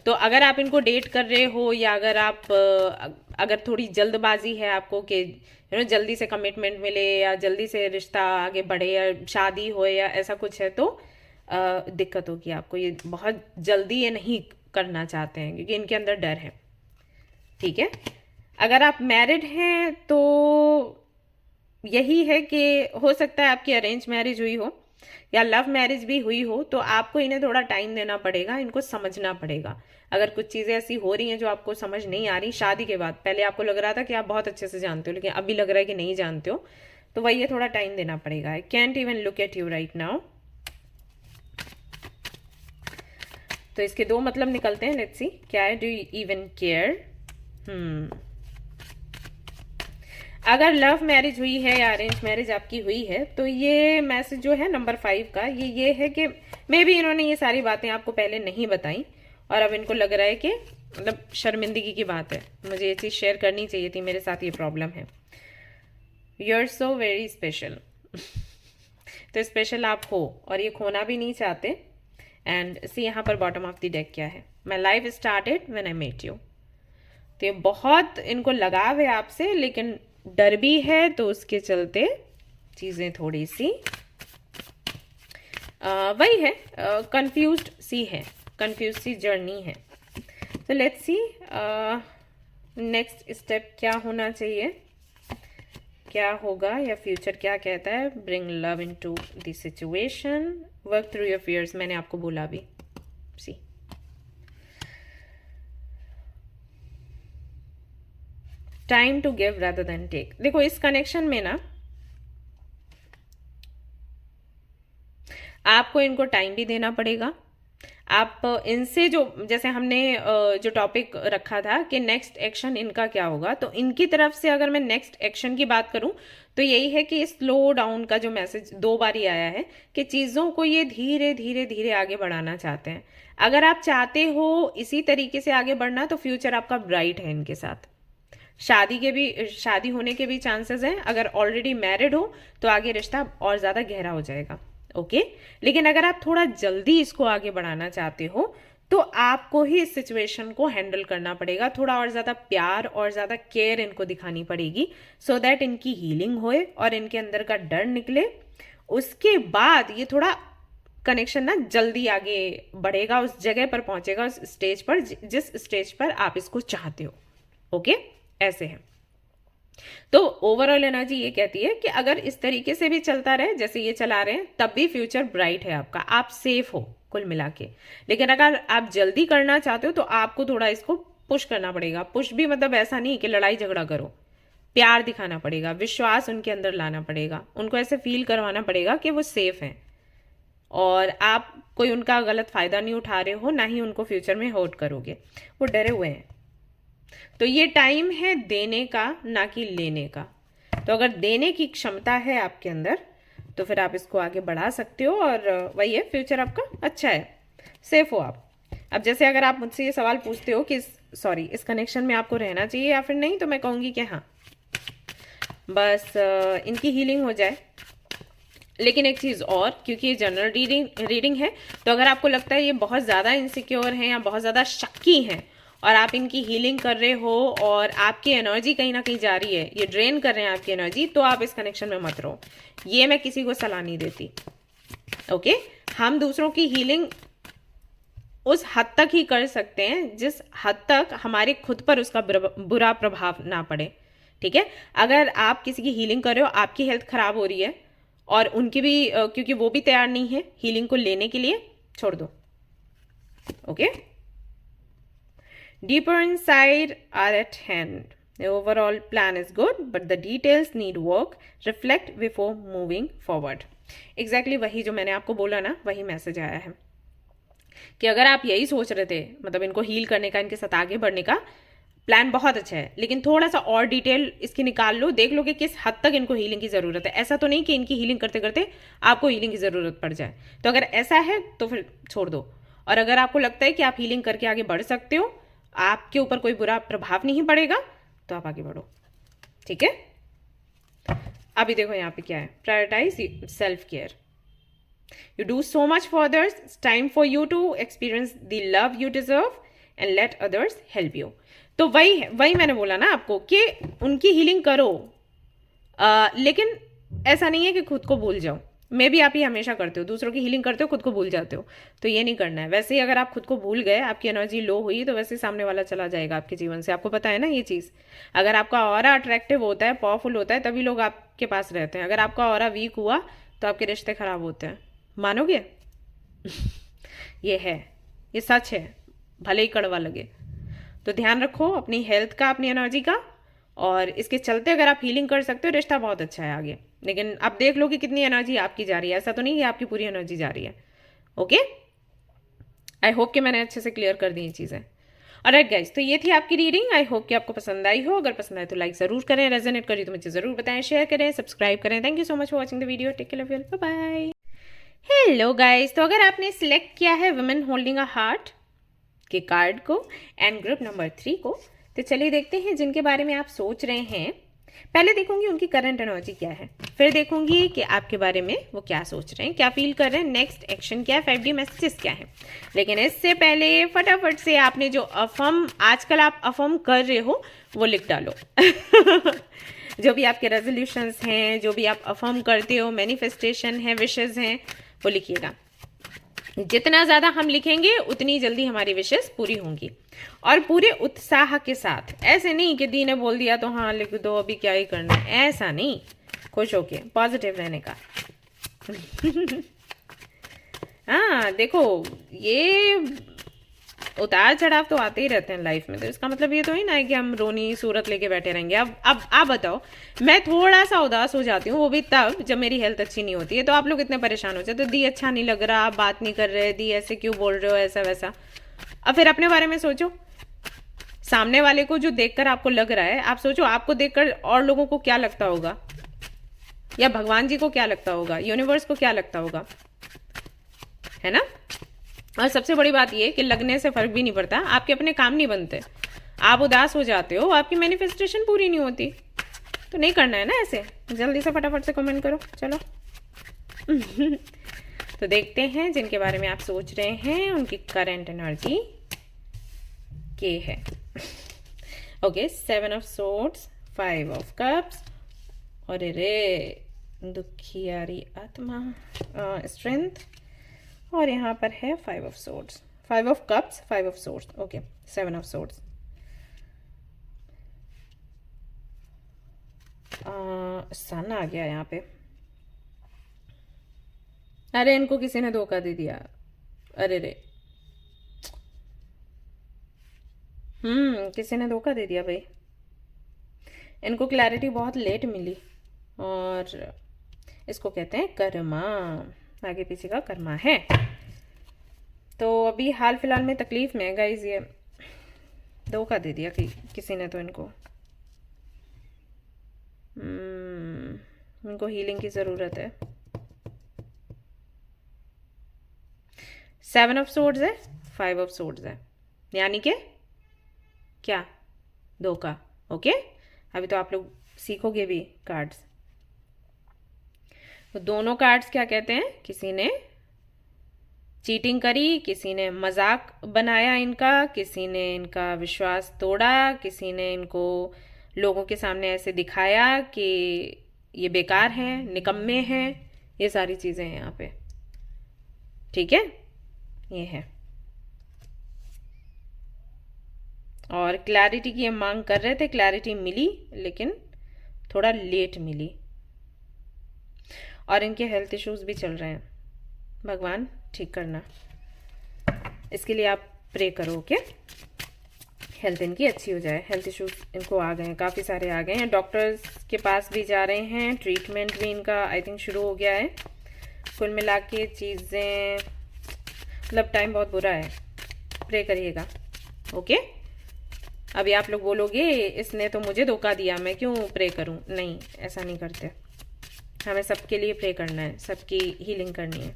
तो अगर आप इनको डेट कर रहे हो, या अगर थोड़ी जल्दबाजी है आपको कि जल्दी से कमिटमेंट मिले, या जल्दी से रिश्ता आगे बढ़े, या शादी हो, या ऐसा कुछ है, तो दिक्कत होगी आपको। ये बहुत जल्दी ये नहीं करना चाहते हैं, क्योंकि इनके अंदर डर है, ठीक है। अगर आप मैरिड हैं तो यही है कि हो सकता है आपकी अरेंज मैरिज हुई हो या लव मैरिज भी हुई हो, तो आपको इन्हें थोड़ा टाइम देना पड़ेगा, इनको समझना पड़ेगा। अगर कुछ चीज़ें ऐसी हो रही हैं जो आपको समझ नहीं आ रही शादी के बाद, पहले आपको लग रहा था कि आप बहुत अच्छे से जानते हो, लेकिन अभी लग रहा है कि नहीं जानते हो, तो वही ये थोड़ा टाइम देना पड़ेगा। I can't even look at you right now. तो इसके दो मतलब निकलते हैं, लेट्स सी क्या है। Do you even care? अगर लव मैरिज हुई है या अरेंज मैरिज आपकी हुई है तो ये मैसेज जो है नंबर 5 का, ये है कि मे बी इन्होंने ये सारी बातें आपको पहले नहीं बताई और अब इनको लग रहा है कि मतलब शर्मिंदगी की बात है, मुझे ये चीज़ शेयर करनी चाहिए थी, मेरे साथ ये प्रॉब्लम है। You are so very special. तो स्पेशल आप हो और ये खोना भी नहीं चाहते। एंड सी यहाँ पर बॉटम ऑफ द डेक क्या है, my life started when I met you. तो ये बहुत इनको लगाव है आपसे, लेकिन डर भी है, तो उसके चलते चीज़ें थोड़ी सी वही है, कंफ्यूज्ड सी है, कंफ्यूज सी जर्नी है। तो लेट्स सी नेक्स्ट स्टेप क्या होना चाहिए, क्या होगा या फ्यूचर क्या कहता है। Bring love into the situation, work through your fears, मैंने आपको बोला अभी। See time to give rather than take. देखो इस कनेक्शन में ना आपको इनको टाइम भी देना पड़ेगा। आप इनसे जो, जैसे हमने जो टॉपिक रखा था कि नेक्स्ट एक्शन इनका क्या होगा, तो इनकी तरफ से अगर मैं नेक्स्ट एक्शन की बात करूं तो यही है कि स्लो डाउन का जो मैसेज 2 बार ही आया है कि चीज़ों को ये धीरे धीरे धीरे आगे बढ़ाना चाहते हैं। अगर आप चाहते हो इसी तरीके से आगे बढ़ना तो फ्यूचर आपका ब्राइट है इनके साथ। शादी होने के भी चांसेस हैं। अगर ऑलरेडी मैरिड हो तो आगे रिश्ता और ज़्यादा गहरा हो जाएगा। ओके, लेकिन अगर आप थोड़ा जल्दी इसको आगे बढ़ाना चाहते हो तो आपको ही इस सिचुएशन को हैंडल करना पड़ेगा। थोड़ा और ज़्यादा प्यार और ज़्यादा केयर इनको दिखानी पड़ेगी, सो दैट इनकी हीलिंग होए और इनके अंदर का डर निकले। उसके बाद ये थोड़ा कनेक्शन ना जल्दी आगे बढ़ेगा, उस जगह पर पहुंचेगा, उस स्टेज पर जिस स्टेज पर आप इसको चाहते हो। ओके, ऐसे है। तो ओवरऑल एनर्जी ये कहती है कि अगर इस तरीके से भी चलता रहे जैसे ये चला रहे हैं तब भी फ्यूचर ब्राइट है आपका, आप सेफ हो कुल मिला के। लेकिन अगर आप जल्दी करना चाहते हो तो आपको थोड़ा इसको पुश करना पड़ेगा। पुश भी मतलब ऐसा नहीं कि लड़ाई झगड़ा करो, प्यार दिखाना पड़ेगा, विश्वास उनके अंदर लाना पड़ेगा, उनको ऐसे फील करवाना पड़ेगा कि वो सेफ हैं और आप कोई उनका गलत फायदा नहीं उठा रहे हो, ना ही उनको फ्यूचर में हर्ट करोगे। वो डरे हुए हैं। तो ये टाइम है देने का, ना कि लेने का। तो अगर देने की क्षमता है आपके अंदर तो फिर आप इसको आगे बढ़ा सकते हो और वही है, फ्यूचर आपका अच्छा है, सेफ हो आप। अब जैसे अगर आप मुझसे ये सवाल पूछते हो कि इस कनेक्शन में आपको रहना चाहिए या फिर नहीं, तो मैं कहूँगी कि हाँ, बस इनकी हीलिंग हो जाए। लेकिन एक चीज़ और, क्योंकि ये जनरल रीडिंग है, तो अगर आपको लगता है ये बहुत ज़्यादा इनसिक्योर हैं या बहुत ज़्यादा शक्की हैं और आप इनकी हीलिंग कर रहे हो और आपकी एनर्जी कहीं ना कहीं जा रही है, ये ड्रेन कर रहे हैं आपकी एनर्जी, तो आप इस कनेक्शन में मत रहो। ये मैं किसी को सलाह नहीं देती। ओके, हम दूसरों की हीलिंग उस हद तक ही कर सकते हैं जिस हद तक हमारे खुद पर उसका बुरा प्रभाव ना पड़े। ठीक है, अगर आप किसी की हीलिंग कर रहे हो, आपकी हेल्थ खराब हो रही है और उनकी भी, क्योंकि वो भी तैयार नहीं है हीलिंग को लेने के लिए, छोड़ दो। Okay, deeper inside are at hand. The overall plan is good, but the details need work. Reflect before moving forward. Exactly वही जो मैंने आपको बोला ना, वही मैसेज आया है कि अगर आप यही सोच रहे थे, मतलब इनको हील करने का, इनके साथ आगे बढ़ने का प्लान बहुत अच्छा है, लेकिन थोड़ा सा और डिटेल इसकी निकाल लो, देख लो कि किस हद तक इनको हीलिंग की ज़रूरत है। ऐसा तो नहीं कि इनकी हीलिंग करते करते आपको हीलिंग की ज़रूरत पड़ जाए। तो अगर ऐसा है तो फिर छोड़ दो, और अगर आपको लगता है कि आप हीलिंग करके आगे बढ़ सकते हो, आपके ऊपर कोई बुरा प्रभाव नहीं पड़ेगा, तो आप आगे बढ़ो। ठीक है, अभी देखो यहाँ पे क्या है, prioritize self care. You do so much for others, it's time for you to experience the love you deserve and let others help you. तो वही मैंने बोला ना आपको कि उनकी हीलिंग करो, लेकिन ऐसा नहीं है कि खुद को भूल जाओ। मे भी आप ही हमेशा करते हो, दूसरों की हीलिंग करते हो, खुद को भूल जाते हो, तो ये नहीं करना है। वैसे ही अगर आप खुद को भूल गए, आपकी एनर्जी लो हुई, तो वैसे सामने वाला चला जाएगा आपके जीवन से। आपको पता है ना ये चीज़। अगर आपका ऑरा अट्रैक्टिव होता है, पावरफुल होता है, तभी लोग आपके पास रहते हैं। अगर आपका ऑरा वीक हुआ तो आपके रिश्ते खराब होते हैं। मानोगे? ये है, ये सच है, भले ही कड़वा लगे। तो ध्यान रखो अपनी हेल्थ का, अपनी एनर्जी का, और इसके चलते अगर आप हीलिंग कर सकते हो, रिश्ता बहुत अच्छा है आगे। लेकिन अब देख लो कि कितनी एनर्जी आपकी जा रही है, ऐसा तो नहीं कि आपकी पूरी एनर्जी जा रही है। ओके, आई होप कि मैंने अच्छे से क्लियर कर दी ये चीज़ें। ऑलराइट गाइज, तो ये थी आपकी रीडिंग। आई होप कि आपको पसंद आई हो। अगर पसंद आए तो लाइक ज़रूर करें, रेजोनेट करी तो मुझे ज़रूर बताएं, शेयर करें, सब्सक्राइब करें। Thank you so much for watching the video. Take care, love you, bye bye. Hello guys, तो अगर आपने सिलेक्ट किया है वुमेन होल्डिंग अ हार्ट के कार्ड को एंड ग्रुप नंबर 3 को, तो चलिए देखते हैं जिनके बारे में आप सोच रहे हैं। पहले देखूंगी उनकी करंट एनर्जी क्या है, फिर देखूंगी कि आपके बारे में वो क्या सोच रहे हैं, क्या फील कर रहे हैं, नेक्स्ट एक्शन क्या है, 5D मैसेजेस क्या है। लेकिन इससे पहले फटाफट से आपने जो अफर्म आजकल आप अफर्म कर रहे हो वो लिख डालो। जो भी आपके रेजोल्यूशंस हैं, जो भी आप अफर्म करते हो, मैनिफेस्टेशन है, विशेस हैं, वो लिखिएगा। जितना ज़्यादा हम लिखेंगे उतनी जल्दी हमारी विशेस पूरी होंगी, और पूरे उत्साह के साथ। ऐसे नहीं कि दी ने बोल दिया तो हाँ लिख दो, अभी क्या ही करना है, ऐसा नहीं। खुश होके पॉजिटिव रहने का। हाँ देखो, ये उतार चढ़ाव तो आते ही रहते हैं लाइफ में, तो इसका मतलब ये तो ही ना है कि हम रोनी सूरत लेके बैठे रहेंगे। अब आप बताओ, मैं थोड़ा सा उदास हो जाती हूँ, वो भी तब जब मेरी हेल्थ अच्छी नहीं होती है, तो आप लोग इतने परेशान हो जाते हो, दी अच्छा नहीं लग रहा, आप बात नहीं कर रहे, दी ऐसे क्यों बोल रहे हो, ऐसा वैसा। अब फिर अपने बारे में सोचो, सामने वाले को जो देखकर आपको लग रहा है, आप सोचो आपको देखकर और लोगों को क्या लगता होगा, या भगवान जी को क्या लगता होगा, यूनिवर्स को क्या लगता होगा, है ना। और सबसे बड़ी बात ये कि लगने से फर्क भी नहीं पड़ता, आपके अपने काम नहीं बनते, आप उदास हो जाते हो, आपकी मैनिफेस्टेशन पूरी नहीं होती, तो नहीं करना है ना ऐसे। जल्दी से फटाफट से कमेंट करो, चलो। तो देखते हैं जिनके बारे में आप सोच रहे हैं उनकी करंट एनर्जी के है। Okay, 7 of swords, 5 of cups, और रे दुखियारी आत्मा, स्ट्रेंथ, और यहाँ पर है 5 of swords, 5 of cups, 5 of swords, okay, 7 of swords. Sun आ गया यहाँ पे। अरे इनको किसी ने धोखा दे दिया, अरे रे, किसी ने धोखा दे दिया भाई। इनको क्लैरिटी बहुत लेट मिली, और इसको कहते हैं कर्मा, आगे पीछे का कर्मा है। तो अभी हाल फिलहाल में तकलीफ में है गाइज, ये धोखा दे दिया कि किसी ने तो इनको। इनको हीलिंग की ज़रूरत है। 7 ऑफ सोर्ड्स है, 5 ऑफ सोर्ड्स है, यानी कि क्या, धोखा। ओके, अभी तो आप लोग सीखोगे भी कार्ड्स। तो दोनों कार्ड्स क्या कहते हैं, किसी ने चीटिंग करी, किसी ने मजाक बनाया इनका, किसी ने इनका विश्वास तोड़ा, किसी ने इनको लोगों के सामने ऐसे दिखाया कि ये बेकार हैं, निकम्मे हैं, ये सारी चीज़ें हैं यहाँ पे। ठीक है, ये है। और क्लैरिटी की ये मांग कर रहे थे, क्लैरिटी मिली लेकिन थोड़ा लेट मिली, और इनके हेल्थ इश्यूज भी चल रहे हैं, भगवान ठीक करना। इसके लिए आप प्रे करो, ओके, हेल्थ इनकी अच्छी हो जाए। हेल्थ इश्यूज इनको आ गए हैं, काफ़ी सारे आ गए हैं, डॉक्टर्स के पास भी जा रहे हैं, ट्रीटमेंट भी इनका आई थिंक शुरू हो गया है। कुल मिला के चीज़ें, मतलब टाइम बहुत बुरा है, प्रे करिएगा, ओके। अभी आप लोग बोलोगे इसने तो मुझे धोखा दिया, मैं क्यों प्रे करूं, नहीं, ऐसा नहीं करते। हमें सबके लिए प्रे करना है, सबकी हीलिंग करनी है,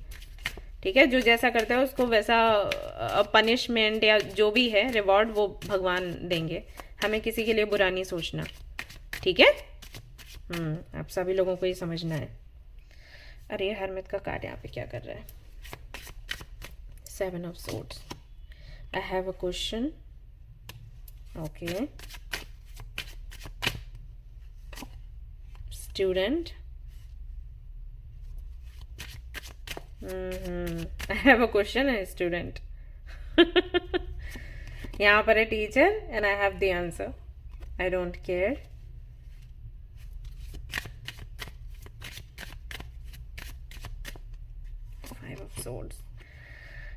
ठीक है। जो जैसा करता है उसको वैसा पनिशमेंट या जो भी है रिवॉर्ड वो भगवान देंगे, हमें किसी के लिए बुरा नहीं सोचना, ठीक है। आप सभी लोगों को ये समझना है। अरे हरमित का कार्ड यहाँ पे क्या कर रहा है, 7 of swords, I have a question, okay, student, I have a question, a student. यहाँ पर है teacher and I have the answer. I don't care. Five of Swords.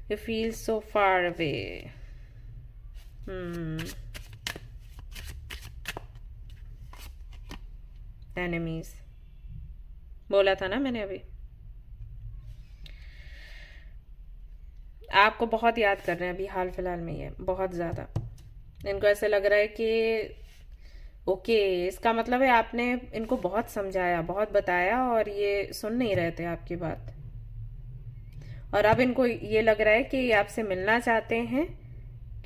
You feel so far away. Enemies. बोला था ना मैंने अभी। आपको बहुत याद कर रहे हैं अभी हाल फिलहाल में, ये बहुत ज़्यादा। इनको ऐसे लग रहा है कि ओके, इसका मतलब है आपने इनको बहुत समझाया, बहुत बताया और ये सुन नहीं रहे थे आपकी बात। और अब इनको ये लग रहा है कि ये आपसे मिलना चाहते हैं,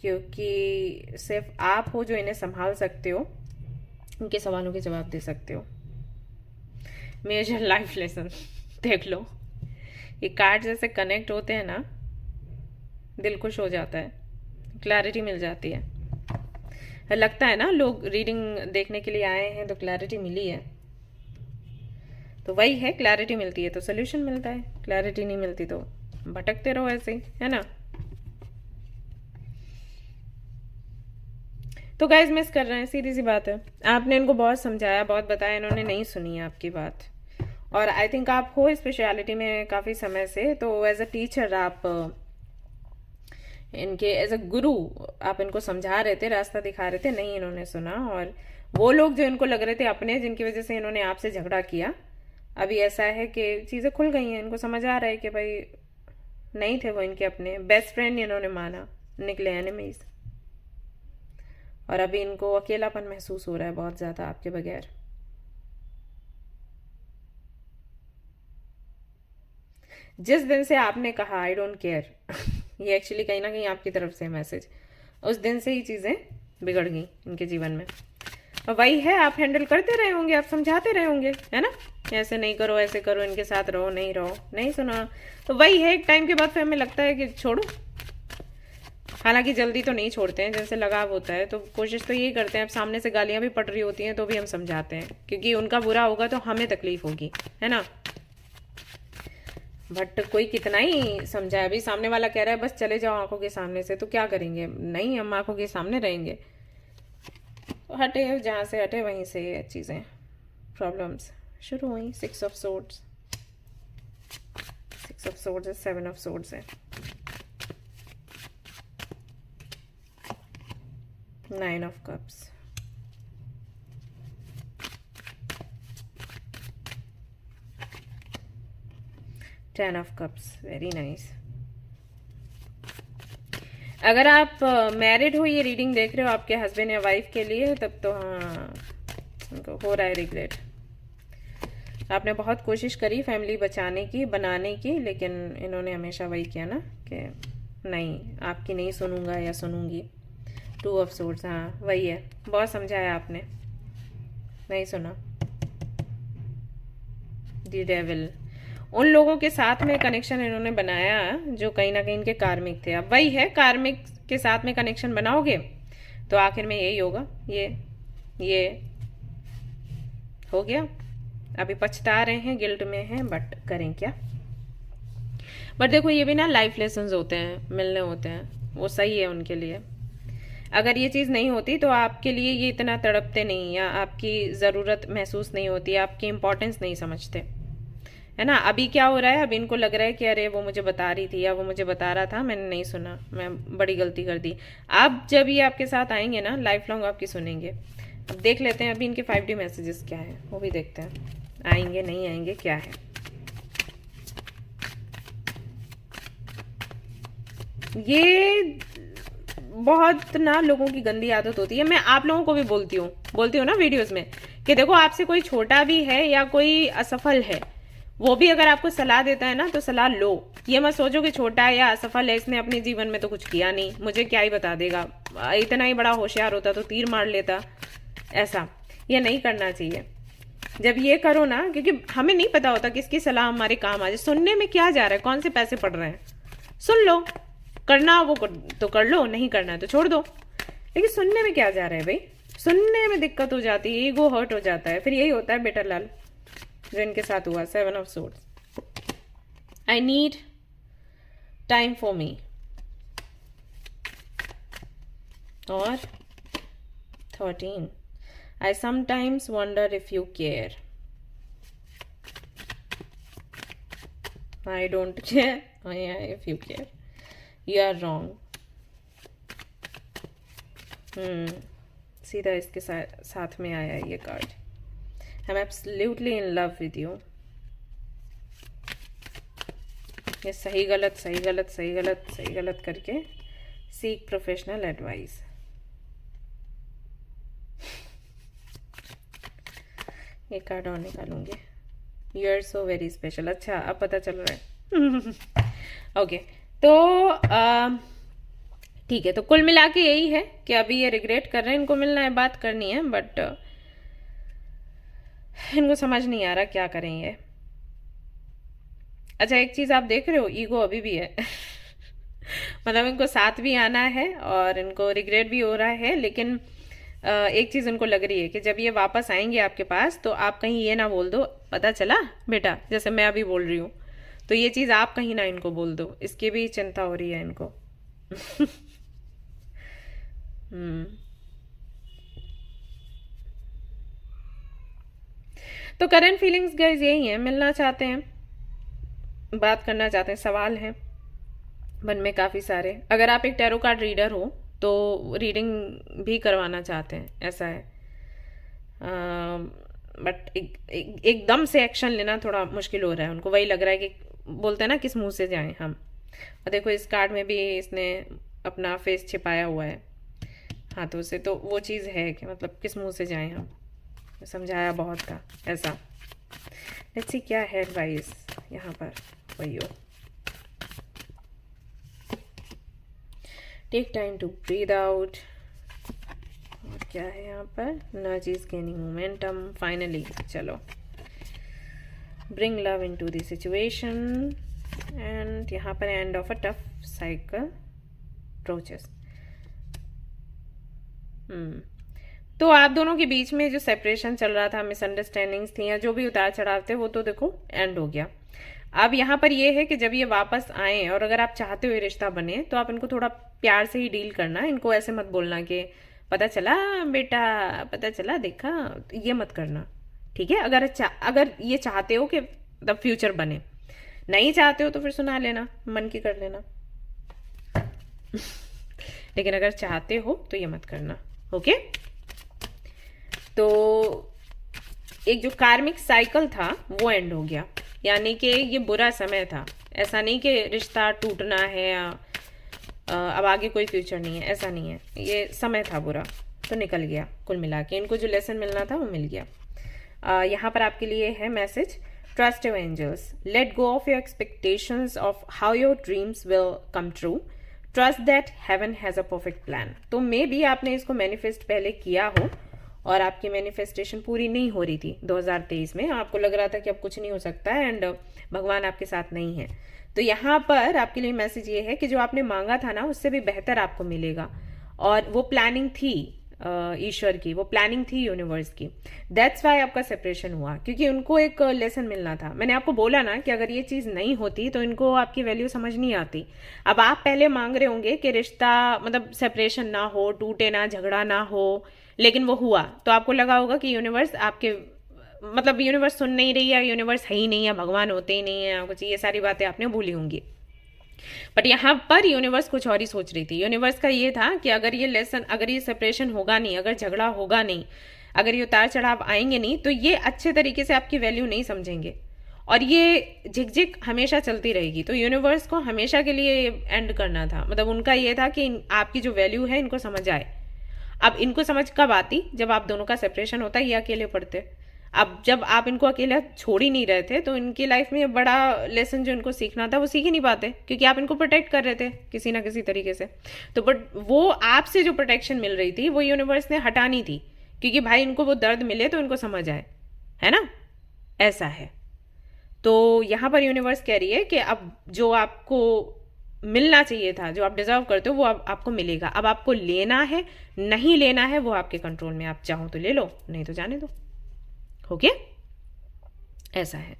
क्योंकि सिर्फ आप हो जो इन्हें संभाल सकते हो, उनके सवालों के जवाब दे सकते हो। मेजर लाइफ लेसन देख लो, ये कार्ड जैसे कनेक्ट होते हैं ना, दिल खुश हो जाता है, क्लैरिटी मिल जाती है। लगता है ना लोग रीडिंग देखने के लिए आए हैं तो क्लैरिटी मिली है, तो वही है, क्लैरिटी मिलती है तो सोल्यूशन मिलता है, क्लैरिटी नहीं मिलती तो भटकते रहो ऐसे ही, है ना। तो गाइस मिस कर रहे हैं, सीधी सी बात है। आपने इनको बहुत समझाया, बहुत बताया, इन्होंने नहीं सुनी है आपकी बात। और आई थिंक आप हो स्पेशलिटी में काफ़ी समय से, तो एज अ टीचर आप इनके एज अ गुरु आप इनको समझा रहे थे, रास्ता दिखा रहे थे, नहीं इन्होंने सुना। और वो लोग जो इनको लग रहे थे अपने, जिनकी वजह से इन्होंने आपसे झगड़ा किया, अभी ऐसा है कि चीज़ें खुल गई हैं, इनको समझ आ रहा है कि भाई नहीं थे वो इनके अपने, बेस्ट फ्रेंड इन्होंने माना, निकले एनिमीज। और अभी इनको अकेलापन महसूस हो रहा है बहुत ज़्यादा आपके बगैर। जिस दिन से आपने कहा आई डोंट केयर, ये एक्चुअली कहीं ना कहीं आपकी तरफ से मैसेज, उस दिन से ही चीज़ें बिगड़ गई इनके जीवन में। और वही है, आप हैंडल करते रहे होंगे, आप समझाते रहे होंगे, है ना, ऐसे नहीं करो, ऐसे करो, इनके साथ रहो, नहीं रहो, नहीं सुना। तो वही है, एक टाइम के बाद फिर हमें लगता है कि छोड़ो। हालांकि जल्दी तो नहीं छोड़ते हैं, जैसे लगाव होता है तो कोशिश तो यही करते हैं। अब सामने से गालियां भी पड़ रही होती हैं तो भी हम समझाते हैं, क्योंकि उनका बुरा होगा तो हमें तकलीफ होगी, है ना। बट कोई कितना ही समझाए, अभी सामने वाला कह रहा है बस चले जाओ आंखों के सामने से, तो क्या करेंगे, नहीं हम आंखों के सामने रहेंगे। तो हटे, जहाँ से हटे वहीं से ये चीज़ें, प्रॉब्लम्स शुरू हुई। 6 ऑफ सोर्ड्स, 6 ऑफ सोर्ड्स है, 7 ऑफ सोर्ड्स है, 9 of cups, ten of cups, very nice. अगर आप मैरिड हो, ये रीडिंग देख रहे हो आपके हस्बैंड या वाइफ के लिए, तब तो हाँ उनको हो रहा है रिग्रेट। आपने बहुत कोशिश करी फैमिली बचाने की, बनाने की, लेकिन इन्होंने हमेशा वही किया ना कि नहीं, आपकी नहीं सुनूंगा या सुनूंगी। 2 ऑफ सोर्ड्स, हाँ वही है, बहुत समझाया आपने, नहीं सुना। द डेविल, उन लोगों के साथ में कनेक्शन इन्होंने बनाया जो कहीं ना कहीं इनके कार्मिक थे। अब वही है, कार्मिक के साथ में कनेक्शन बनाओगे तो आखिर में यही होगा, ये हो गया। अभी पछता रहे हैं, गिल्ट में हैं, बट करें क्या। बट देखो, ये भी ना लाइफ लेसन्स होते हैं, मिलने होते हैं, वो सही है उनके लिए। अगर ये चीज़ नहीं होती तो आपके लिए ये इतना तड़पते नहीं, या आपकी ज़रूरत महसूस नहीं होती, आपकी इम्पोर्टेंस नहीं समझते, है ना। अभी क्या हो रहा है, अब इनको लग रहा है कि अरे वो मुझे बता रही थी या वो मुझे बता रहा था, मैंने नहीं सुना, मैं बड़ी गलती कर दी। अब जब ये आपके साथ आएंगे ना, लाइफ लॉन्ग आपकी सुनेंगे। अब देख लेते हैं अभी इनके 5D मैसेजेस क्या है, वो भी देखते हैं, आएंगे नहीं आएंगे, क्या है। ये बहुत ना लोगों की गंदी आदत होती है, मैं आप लोगों को भी बोलती हूँ ना वीडियोस में, कि देखो आपसे कोई छोटा भी है या कोई असफल है, वो भी अगर आपको सलाह देता है ना तो सलाह लो। ये मत सोचो कि छोटा है या असफल है, इसने अपने जीवन में तो कुछ किया नहीं, मुझे क्या ही बता देगा, इतना ही बड़ा होशियार होता तो तीर मार लेता, ऐसा ये नहीं करना चाहिए। जब ये करो ना, क्योंकि हमें नहीं पता होता किसकी सलाह हमारे काम आ जाए। सुनने में क्या जा रहा है, कौन से पैसे पड़ रहे हैं, सुन लो, करना वो तो कर लो, नहीं करना है तो छोड़ दो। लेकिन सुनने में क्या जा रहा है भाई, सुनने में दिक्कत हो जाती है, ईगो हर्ट हो जाता है, फिर यही होता है बेटर लाल जो इनके साथ हुआ। 7 of swords, I need time for me, और 13, I sometimes wonder if you care. I don't care. Oh yeah, if you care. You are wrong. सीधा इसके साथ में आया ये card. I'm absolutely in love with you. ये सही गलत सही गलत सही गलत सही गलत करके सीक प्रोफेशनल एडवाइस। ये कार्ड और निकालूंगी। You are so very special. अच्छा अब पता चल रहा है। ओके तो ठीक है, तो कुल मिला के यही है कि अभी ये रिग्रेट कर रहे हैं, इनको मिलना है, बात करनी है, बट इनको समझ नहीं आ रहा क्या करें ये। अच्छा एक चीज आप देख रहे हो, ईगो अभी भी है। मतलब इनको साथ भी आना है और इनको रिग्रेट भी हो रहा है, लेकिन एक चीज उनको लग रही है कि जब ये वापस आएंगे आपके पास तो आप कहीं ये ना बोल दो पता चला बेटा, जैसे मैं अभी बोल रही हूँ, तो ये चीज आप कहीं ना इनको बोल दो, इसकी भी चिंता हो रही है इनको। तो करंट फीलिंग्स गाइस यही है, मिलना चाहते हैं, बात करना चाहते हैं, सवाल हैं मन में काफी सारे। अगर आप एक टैरो कार्ड रीडर हो तो रीडिंग भी करवाना चाहते हैं, ऐसा है। बट एकदम से एक्शन लेना थोड़ा मुश्किल हो रहा है उनको, वही लग रहा है कि बोलते हैं ना किस मुंह से जाएं हम। और देखो इस कार्ड में भी इसने अपना फेस छिपाया हुआ है हाथों से, तो वो चीज़ है कि मतलब किस मुंह से जाएं हम, समझाया बहुत था ऐसा। लेट्स सी क्या है एडवाइस यहाँ पर। वही हो, take time to breathe out. और क्या है यहाँ पर, energy is gaining momentum finally. चलो, bring love into the situation, and यहाँ पर end of a tough cycle process. तो आप दोनों के बीच में जो सेपरेशन चल रहा था, मिसअंडरस्टैंडिंग्स थी या जो भी उतार चढ़ाव थे, वो तो देखो एंड हो गया। अब यहाँ पर ये है कि जब ये वापस आए और अगर आप चाहते हो रिश्ता बने तो आप इनको थोड़ा प्यार से ही डील करना। इनको ऐसे मत बोलना कि पता चला बेटा, पता चला देखा, ये मत करना, ठीक है। अगर ये चाहते हो कि मतलब फ्यूचर बने, नहीं चाहते हो तो फिर सुना लेना, मन की कर लेना। लेकिन अगर चाहते हो तो ये मत करना, ओके। तो एक जो कार्मिक साइकिल था वो एंड हो गया, यानी कि ये बुरा समय था। ऐसा नहीं कि रिश्ता टूटना है या अब आगे कोई फ्यूचर नहीं है, ऐसा नहीं है। ये समय था बुरा, तो निकल गया। कुल मिला के इनको जो लेसन मिलना था वो मिल गया। यहाँ पर आपके लिए है message, trust your angels, let go of your expectations of how your dreams will come true, trust that heaven has a perfect plan. तो मे बी आपने इसको मैनिफेस्ट पहले किया हो और आपकी मैनिफेस्टेशन पूरी नहीं हो रही थी 2023 में, आपको लग रहा था कि अब कुछ नहीं हो सकता है एंड भगवान आपके साथ नहीं है। तो यहाँ पर आपके लिए मैसेज ये है कि जो आपने मांगा था ना उससे भी बेहतर आपको मिलेगा, और वो प्लानिंग थी ईश्वर की, वो प्लानिंग थी यूनिवर्स की। दैट्स वाई आपका सेपरेशन हुआ, क्योंकि उनको एक लेसन मिलना था। मैंने आपको बोला ना कि अगर ये चीज़ नहीं होती तो इनको आपकी वैल्यू समझ नहीं आती। अब आप पहले मांग रहे होंगे कि रिश्ता मतलब सेपरेशन ना हो, टूटे ना, झगड़ा ना हो, लेकिन वो हुआ तो आपको लगा होगा कि यूनिवर्स आपके मतलब यूनिवर्स सुन नहीं रही है, यूनिवर्स है ही नहीं है, भगवान होते ही नहीं है, कुछ ये सारी बातें आपने भूली होंगी। बट यहाँ पर यूनिवर्स कुछ और ही सोच रही थी। यूनिवर्स का ये था कि अगर ये लेसन, अगर ये सेपरेशन होगा नहीं, अगर झगड़ा होगा नहीं, अगर ये उतार चढ़ाव आएंगे नहीं, तो ये अच्छे तरीके से आपकी वैल्यू नहीं समझेंगे और ये झिकझिक हमेशा चलती रहेगी। तो यूनिवर्स को हमेशा के लिए एंड करना था। मतलब उनका ये था कि आपकी जो वैल्यू है इनको समझ आए। अब इनको समझ कब आती, जब आप दोनों का सेपरेशन होता, ये अकेले पढ़ते। अब जब आप इनको अकेला छोड़ ही नहीं रहे थे तो इनकी लाइफ में बड़ा लेसन जो इनको सीखना था वो सीख ही नहीं पाते, क्योंकि आप इनको प्रोटेक्ट कर रहे थे किसी ना किसी तरीके से। तो बट वो आपसे जो प्रोटेक्शन मिल रही थी वो यूनिवर्स ने हटानी थी, क्योंकि भाई इनको वो दर्द मिले तो इनको समझ आए, है ना, ऐसा है। तो यहाँ पर यूनिवर्स कह रही है कि अब जो आपको मिलना चाहिए था, जो आप डिजर्व करते हो, वो अब आपको मिलेगा। अब आपको लेना है नहीं लेना है वो आपके कंट्रोल में, आप चाहो तो ले लो, नहीं तो जाने दो, ओके, ऐसा है।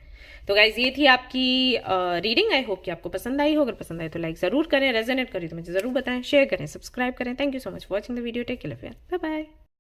तो गाइज ये थी आपकी रीडिंग। आई होप कि आपको पसंद आई हो। अगर पसंद आए तो लाइक जरूर करें, रेजोनेट करें तो मुझे जरूर बताएं, शेयर करें, सब्सक्राइब करें। Thank you so much for watching the video. Take care, bye bye.